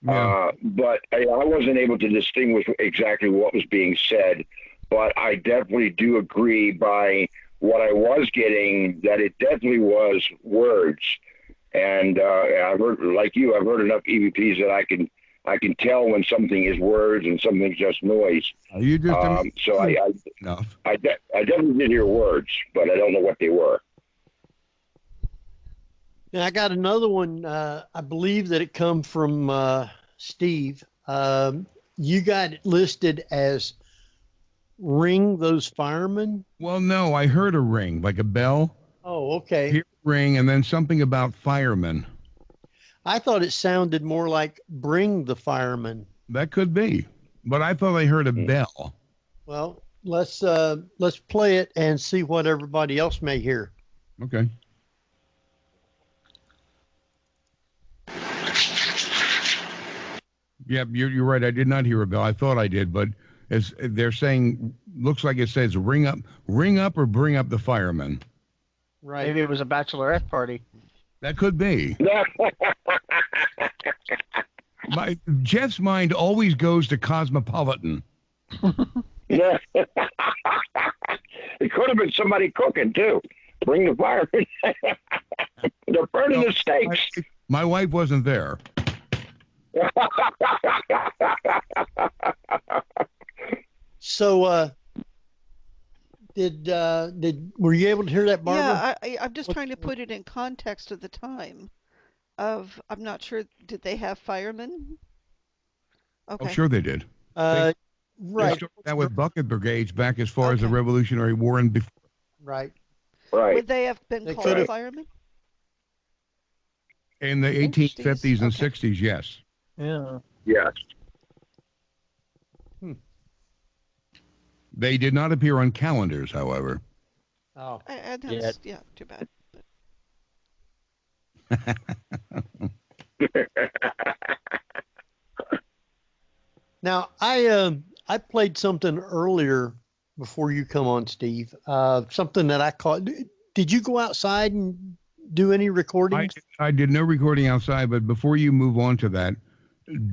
but I wasn't able to distinguish exactly what was being said. But I definitely do agree by what I was getting that it definitely was words. And I've heard, like you, I've heard enough EVPs that I can tell when something is words and something's just noise. You just so I definitely did hear words, but I don't know what they were. Now I got another one. I believe that it come from Steve. You got it listed as ring those firemen. Well, no, I heard a ring, like a bell. Oh, okay. Hear a ring, and then something about firemen. I thought it sounded more like bring the firemen. That could be, but I thought I heard a bell. Well, let's play it and see what everybody else may hear. Okay. Yeah, you're right. I did not hear a bell. I thought I did, but as they're saying, looks like it says ring up, or bring up the firemen. Right. Maybe it was a bachelorette party. That could be. Jeff's mind always goes to Cosmopolitan. Yeah. It could have been somebody cooking too. Bring the fire. They're burning the steaks. My wife wasn't there. So, were you able to hear that, Barbara? Yeah, I'm just trying to put it in context of the time. I'm not sure. Did they have firemen? Okay. Oh, sure they did. Right. They started that with bucket brigades back as far as the Revolutionary War and before. Right. Right. Would they have been called firemen? In the 1850s and 60s, yes. Yeah. Yes. They did not appear on calendars, however. Oh. And that's, too bad. Now, I played something earlier before you come on, Steve. Something that I caught. Did you go outside and do any recordings? I did no recording outside, but before you move on to that,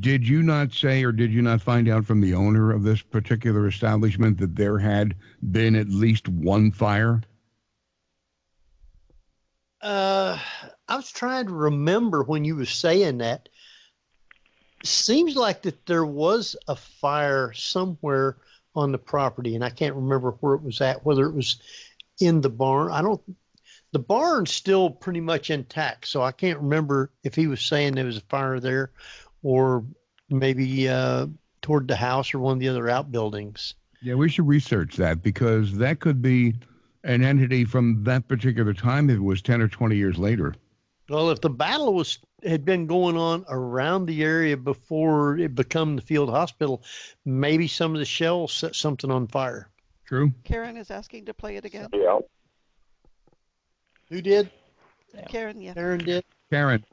did you not say or did you not find out from the owner of this particular establishment that there had been at least one fire? I was trying to remember when you were saying that. Seems like that there was a fire somewhere on the property, and I can't remember where it was at, whether it was in the barn. The barn's still pretty much intact, so I can't remember if he was saying there was a fire there or maybe toward the house or one of the other outbuildings. Yeah, we should research that because that could be an entity from that particular time if it was 10 or 20 years later. Well, if the battle had been going on around the area before it became the field hospital, maybe some of the shells set something on fire. True. Karen is asking to play it again. Yeah. Who did? Karen, yeah. Karen did? Karen.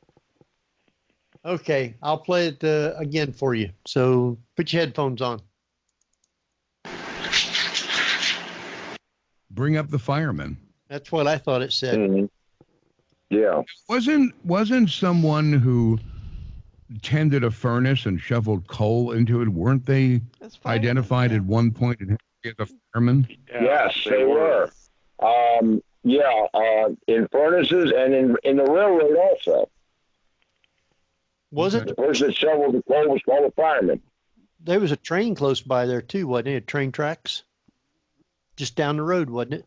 Okay, I'll play it again for you. So put your headphones on. Bring up the firemen. That's what I thought it said. Mm-hmm. Yeah. Wasn't someone who tended a furnace and shoveled coal into it, weren't they identified at one point as a fireman? Yes, they were. In furnaces and in the railroad also. Was it? The person that shoveled the coal was called a fireman. There was a train close by there too, wasn't it? Train tracks? Just down the road, wasn't it?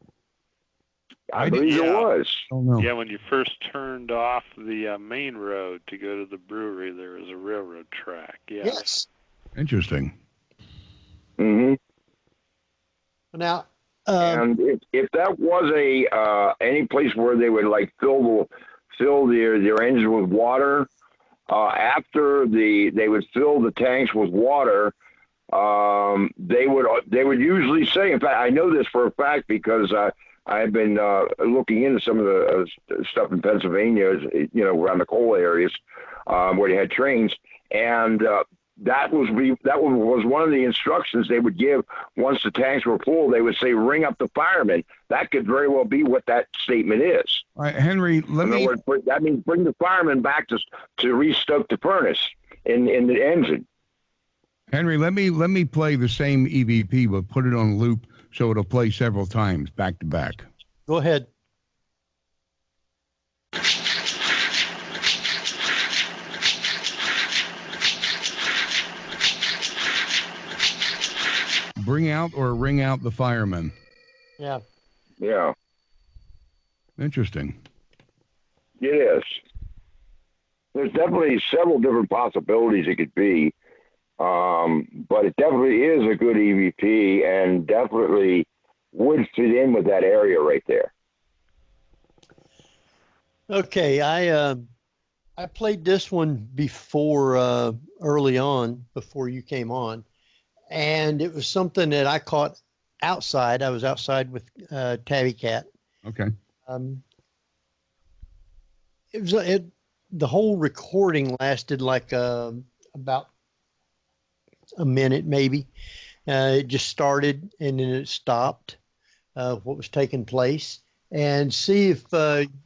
I believe it was. Oh, no. Yeah, when you first turned off the main road to go to the brewery, there was a railroad track. Yes. Interesting. Mm-hmm. Now, and if that was any place where they would like fill their engines with water, after they would fill the tanks with water, they would usually say. In fact, I know this for a fact because I've been looking into some of the stuff in Pennsylvania, around the coal areas where they had trains, and that was one of the instructions they would give once the tanks were full. They would say, "Ring up the firemen." That could very well be what that statement is. All right, Henry, that means bring the firemen back to restoke the furnace in the engine. Henry, let me play the same EVP, but put it on loop so it'll play several times back to back. Go ahead. Bring out or ring out the firemen. Yeah. Yeah. Interesting. It is. There's definitely several different possibilities it could be. But it definitely is a good EVP and definitely would fit in with that area right there. Okay, I played this one before early on, before you came on, and it was something that I caught outside. I was outside with Tabby Cat. Okay. The whole recording lasted like about a minute, maybe. It just started and then it stopped. What was taking place, and see if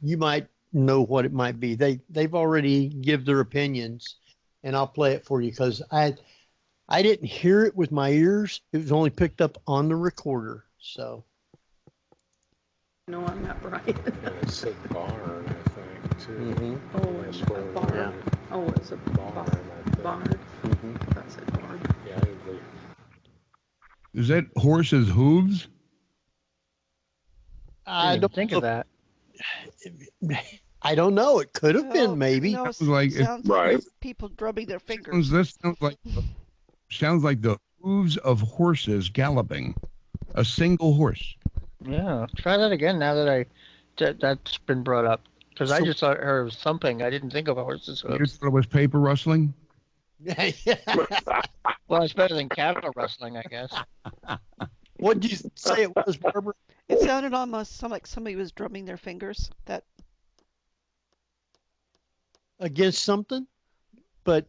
you might know what it might be. They've already give their opinions, and I'll play it for you because I didn't hear it with my ears. It was only picked up on the recorder. So. No, I'm not right. And it said barn, I think, too. Mm-hmm. Oh, it's a barn. Yeah. Oh, it's a Barn, I think. barn. Mm-hmm. That's a barn. Yeah, Is that horse's hooves? I don't think of that. I don't know. It could have been maybe. No, Sounds like it- sounds Right. like people drumming their fingers. This sounds like the hooves of horses galloping. A single horse. Yeah, try that again now that that's been brought up. Because I So- just thought her was thumping. I didn't think of a horse's You hooves. thought it was paper rustling? Well, it's better than cattle rustling, I guess. What did you say it was, Barbara? It sounded almost like somebody was drumming their fingers. That Against something, but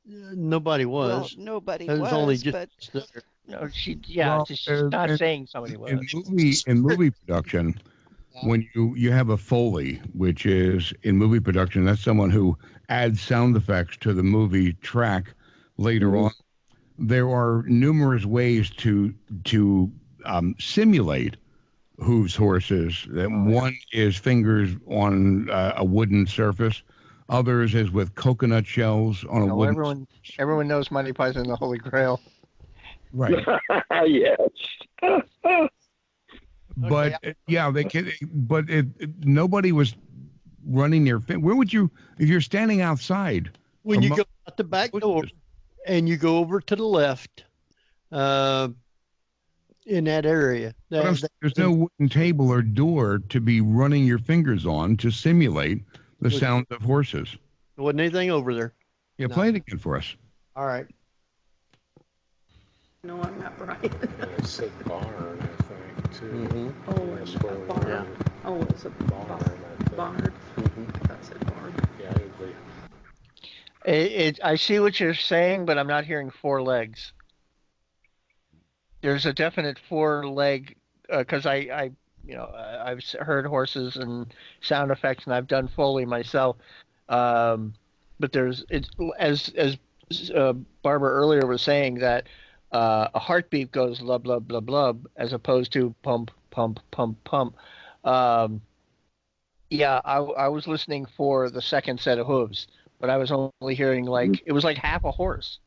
nobody was. well, nobody It was only but just No, she's Well, she's not saying somebody was. In movie production, when you have a Foley, which is in movie production, that's someone who adds sound effects to the movie track later on. There are numerous ways to simulate hooves horses. One is fingers on a wooden surface. Others is with coconut shells on a No, wooden. everyone knows Monty Python and the Holy Grail. Right. Yes. But yeah, they can. But nobody was running their finger. Where would you, if you're standing outside? when you Or go out the back door and you go over to the left, in that area. But there's no wooden table or door to be running your fingers on to simulate the sound of horses. There wasn't anything over there. Yeah, No. play it again for us. All right. No, I'm not right. and it said barn, I think, too. Mm-hmm. Oh, it's a barn. Yeah. Oh, it's a Barn, I think. barn. Mm-hmm. That's a barn. Yeah, I see what you're saying, but I'm not hearing four legs. There's a definite four-leg, because I've heard horses and sound effects, and I've done Foley myself. But it's as Barbara earlier was saying that a heartbeat goes lub lub lub lub as opposed to pump pump pump pump. Yeah, I was listening for the second set of hooves, but I was only hearing it was like half a horse.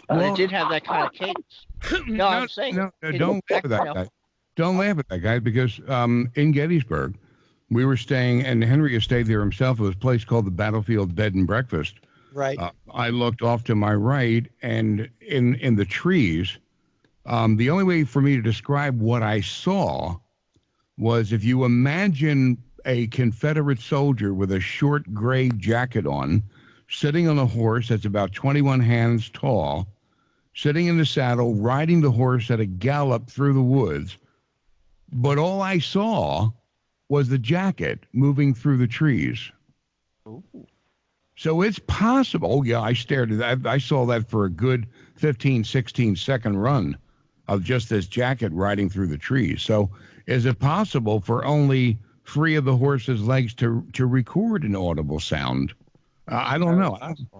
But it did have that kind of cadence. No, I'm saying no, don't laugh at that guy. Don't laugh at that guy because in Gettysburg, we were staying, and Henry has stayed there himself. It was a place called the Battlefield Bed and Breakfast. Right. I looked off to my right, and in the trees, the only way for me to describe what I saw was if you imagine a Confederate soldier with a short gray jacket on, sitting on a horse that's about 21 hands tall, sitting in the saddle, riding the horse at a gallop through the woods. But all I saw was the jacket moving through the trees. Ooh. So it's possible. Oh, yeah, I stared at that. I saw that for a good 15, 16-second run of just this jacket riding through the trees. So is it possible for only 3 of the horse's legs to record an audible sound? I don't know.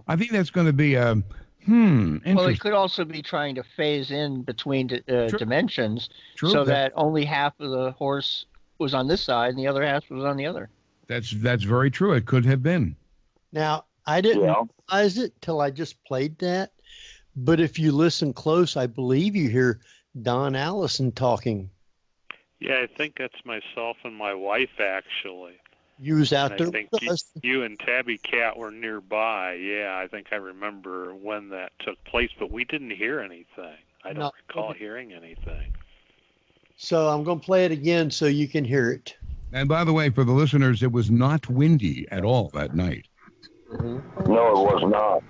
I think that's going to be a Well, it interesting. could also be trying to phase in between dimensions True, so that only half of the horse was on this side and the other half was on the other. That's very true. It could have been. Now, I didn't realize it till I just played that. But if you listen close, I believe you hear Don Allison talking. Yeah, I think that's myself and my wife, actually. You was out And there I think with us. you and Tabby Cat were nearby. Yeah, I think I remember when that took place, but we didn't hear anything. I don't recall hearing anything. So I'm going to play it again so you can hear it. And by the way, for the listeners, it was not windy at all that night. Mm-hmm. No, it was not.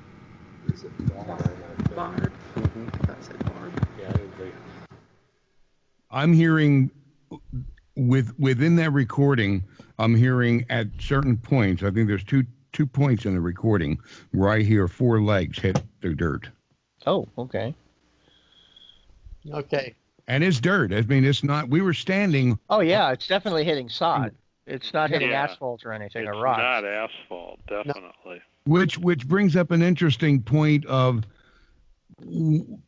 Barn. Mm-hmm. That's a barn. Yeah, I'm hearing within that recording, I'm hearing at certain points, I think there's two points in the recording where I hear 4 legs hit the dirt. Oh, okay. Okay. And it's dirt. I mean, it's not, we were standing. Oh, yeah, it's definitely hitting sod. It's not hitting asphalt or anything, or rock. It's not asphalt, definitely. Which brings up an interesting point of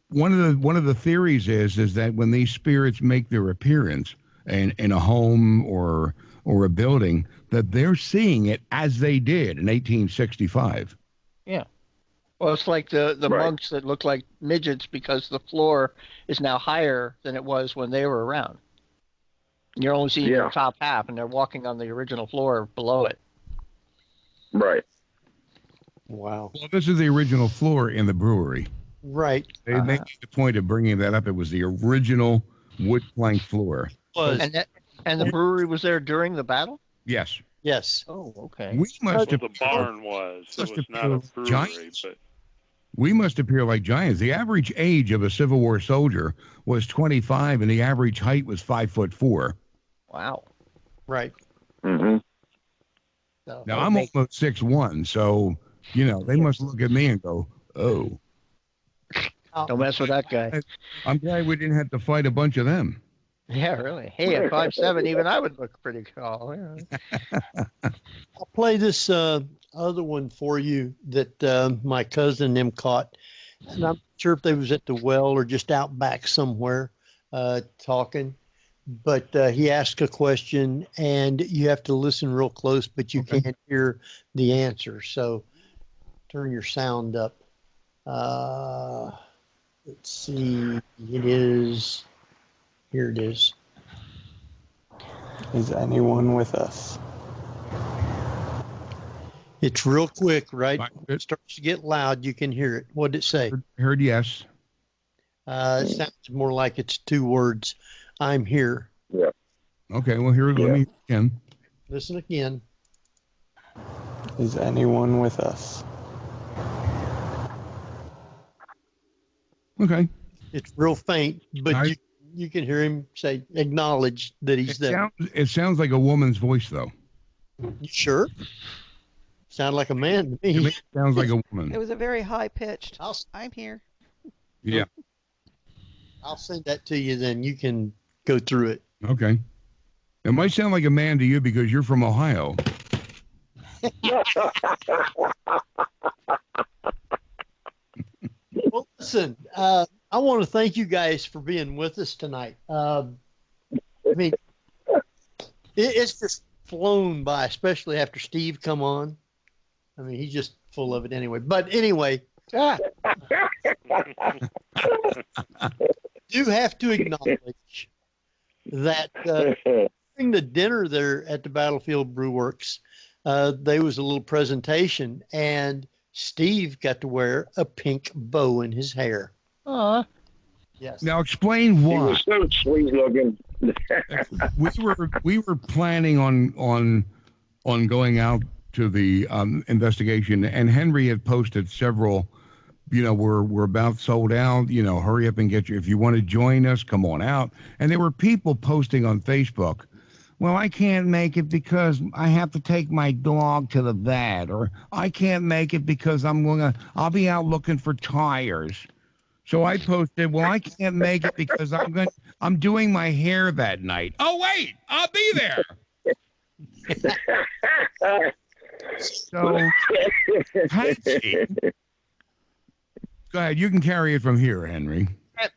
one of the theories is that when these spirits make their appearance in a home or a building, that they're seeing it as they did in 1865. Yeah. Well, it's like the Right. monks that look like midgets because the floor is now higher than it was when they were around. You're only seeing the top half, and they're walking on the original floor below it. Right. Wow. Well, this is the original floor in the brewery. Right. They made the point of bringing that up. It was the original wood plank floor. And the brewery was there during the battle? Yes. Yes. Oh, okay. We must The barn was. It was not a brewery, giants. but We must appear like giants. The average age of a Civil War soldier was 25, and the average height was 5'4". Wow. Right. Mm-hmm. Now I'm almost 6'1", so they must look at me and go, "Oh." Don't mess with that guy. I'm glad we didn't have to fight a bunch of them. Yeah, really. Hey, at 5'7", even I would look pretty tall. Yeah. I'll play this other one for you that my cousin and them caught. And I'm not sure if they was at the well or just out back somewhere talking. But he asked a question, and you have to listen real close, but you can't hear the answer. So turn your sound up. Let's see. Here it is. Is anyone with us? It's real quick, right? It starts to get loud. You can hear it. What did it say? Heard yes. It sounds more like it's 2 words. I'm here. Yeah. Okay, well, let me again. Listen again. Is anyone with us? Okay. It's real faint, but you can hear him say, acknowledge that he's there. It sounds like a woman's voice, though. You sure? Sound like a man to me. It sounds like a woman. It was a very high pitched. I'm here. Yeah. I'll send that to you, then you can go through it. Okay. It might sound like a man to you because you're from Ohio. Well, listen, I want to thank you guys for being with us tonight. I mean, it's just flown by, especially after Steve come on. I mean, he's just full of it anyway. But anyway, do have to acknowledge that during the dinner there at the Battlefield Brew Works, there was a little presentation, and Steve got to wear a pink bow in his hair. Yes. Now explain why. He was so sweet looking. we were planning on going out to the investigation, and Henry had posted several. We're about sold out. Hurry up and get you. If you want to join us, come on out. And there were people posting on Facebook. Well, I can't make it because I have to take my dog to the vet, or I can't make it because I'll be out looking for tires. So I posted, well, I can't make it because I'm doing my hair that night. Oh, wait, I'll be there. So, Patsy, go ahead. You can carry it from here, Henry.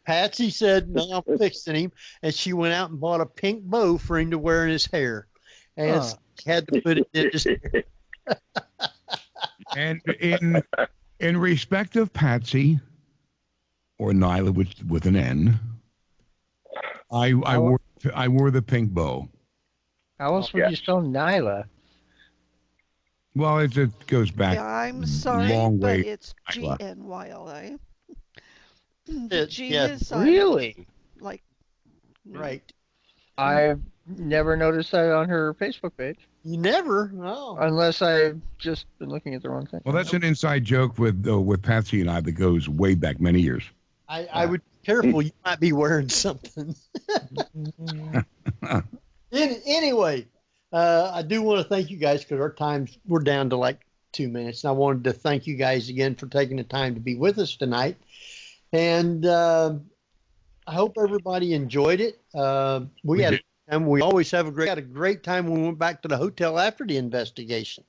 Patsy said, no, I'm fixing him. And she went out and bought a pink bow for him to wear in his hair. And he had to put it in his hair. And in respect of Patsy, or Nyla with an N, I wore the pink bow. How else would you spell Nyla? Well, it goes back I'm sorry, long way. but it's GNYLA. G yes. is Really? Like right. I've never noticed that on her Facebook page. You never? No. Unless I've just been looking at the wrong thing. Well, that's an inside joke with Patsy and I that goes way back many years. I would be careful, you might be wearing something. Anyway, I do want to thank you guys because we're down to like 2 minutes. And I wanted to thank you guys again for taking the time to be with us tonight. And I hope everybody enjoyed it. We had a time. We always had a great time when we went back to the hotel after the investigation.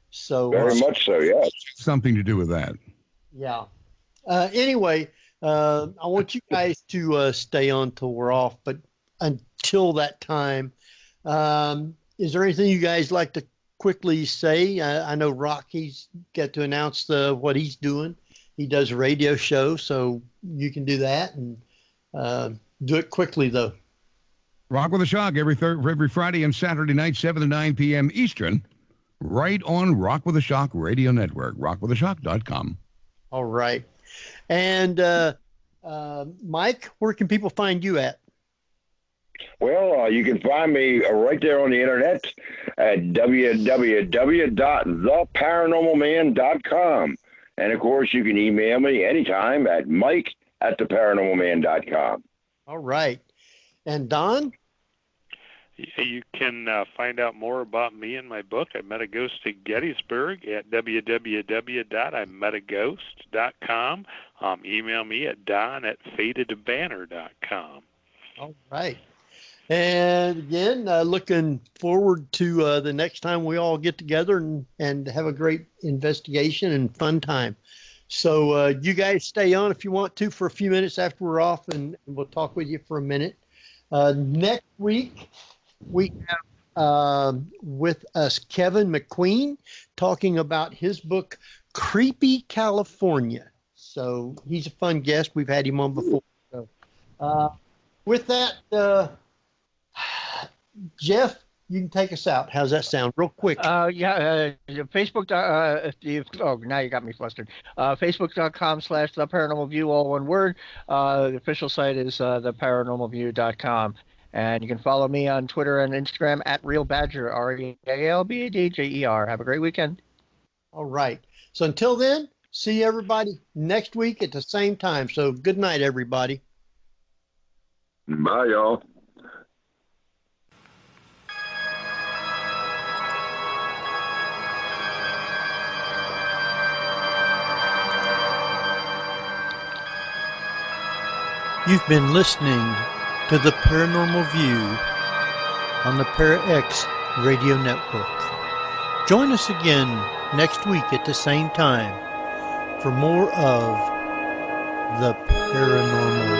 So Very much so, yes. Something to do with that. Yeah. Anyway, I want you guys to stay on till we're off, but until that time, is there anything you guys like to quickly say? I know Rocky's got to announce what he's doing. He does a radio show, so you can do that and do it quickly, though. Rock with a Shock every Friday and Saturday night, 7 to 9 p.m. Eastern, right on Rock with a Shock Radio Network, rockwithashock.com. All right. And Mike, where can people find you at? Well, you can find me right there on the internet at www.theparanormalman.com. And, of course, you can email me anytime at mike@theparanormalman.com. All right. And Don? You can find out more about me and my book, I Met a Ghost at Gettysburg, at www.imetaghost.com. Email me at don@fatedbanner.com. All right. And again, looking forward to the next time we all get together and have a great investigation and fun time. So you guys stay on if you want to for a few minutes after we're off, and we'll talk with you for a minute. Next week, we have with us Kevin McQueen talking about his book, Creepy California. So he's a fun guest. We've had him on before. So, with that, Jeff, you can take us out. How's that sound? Real quick. Facebook. Now you got me flustered. Facebook.com/The Paranormal View, all one word. The official site is theparanormalview.com. And you can follow me on Twitter and Instagram at RealBadger, RealBadger. Have a great weekend. All right. So until then, see everybody next week at the same time. So good night, everybody. Bye, y'all. You've been listening to The Paranormal View on the ParaX Radio Network. Join us again next week at the same time for more of The Paranormal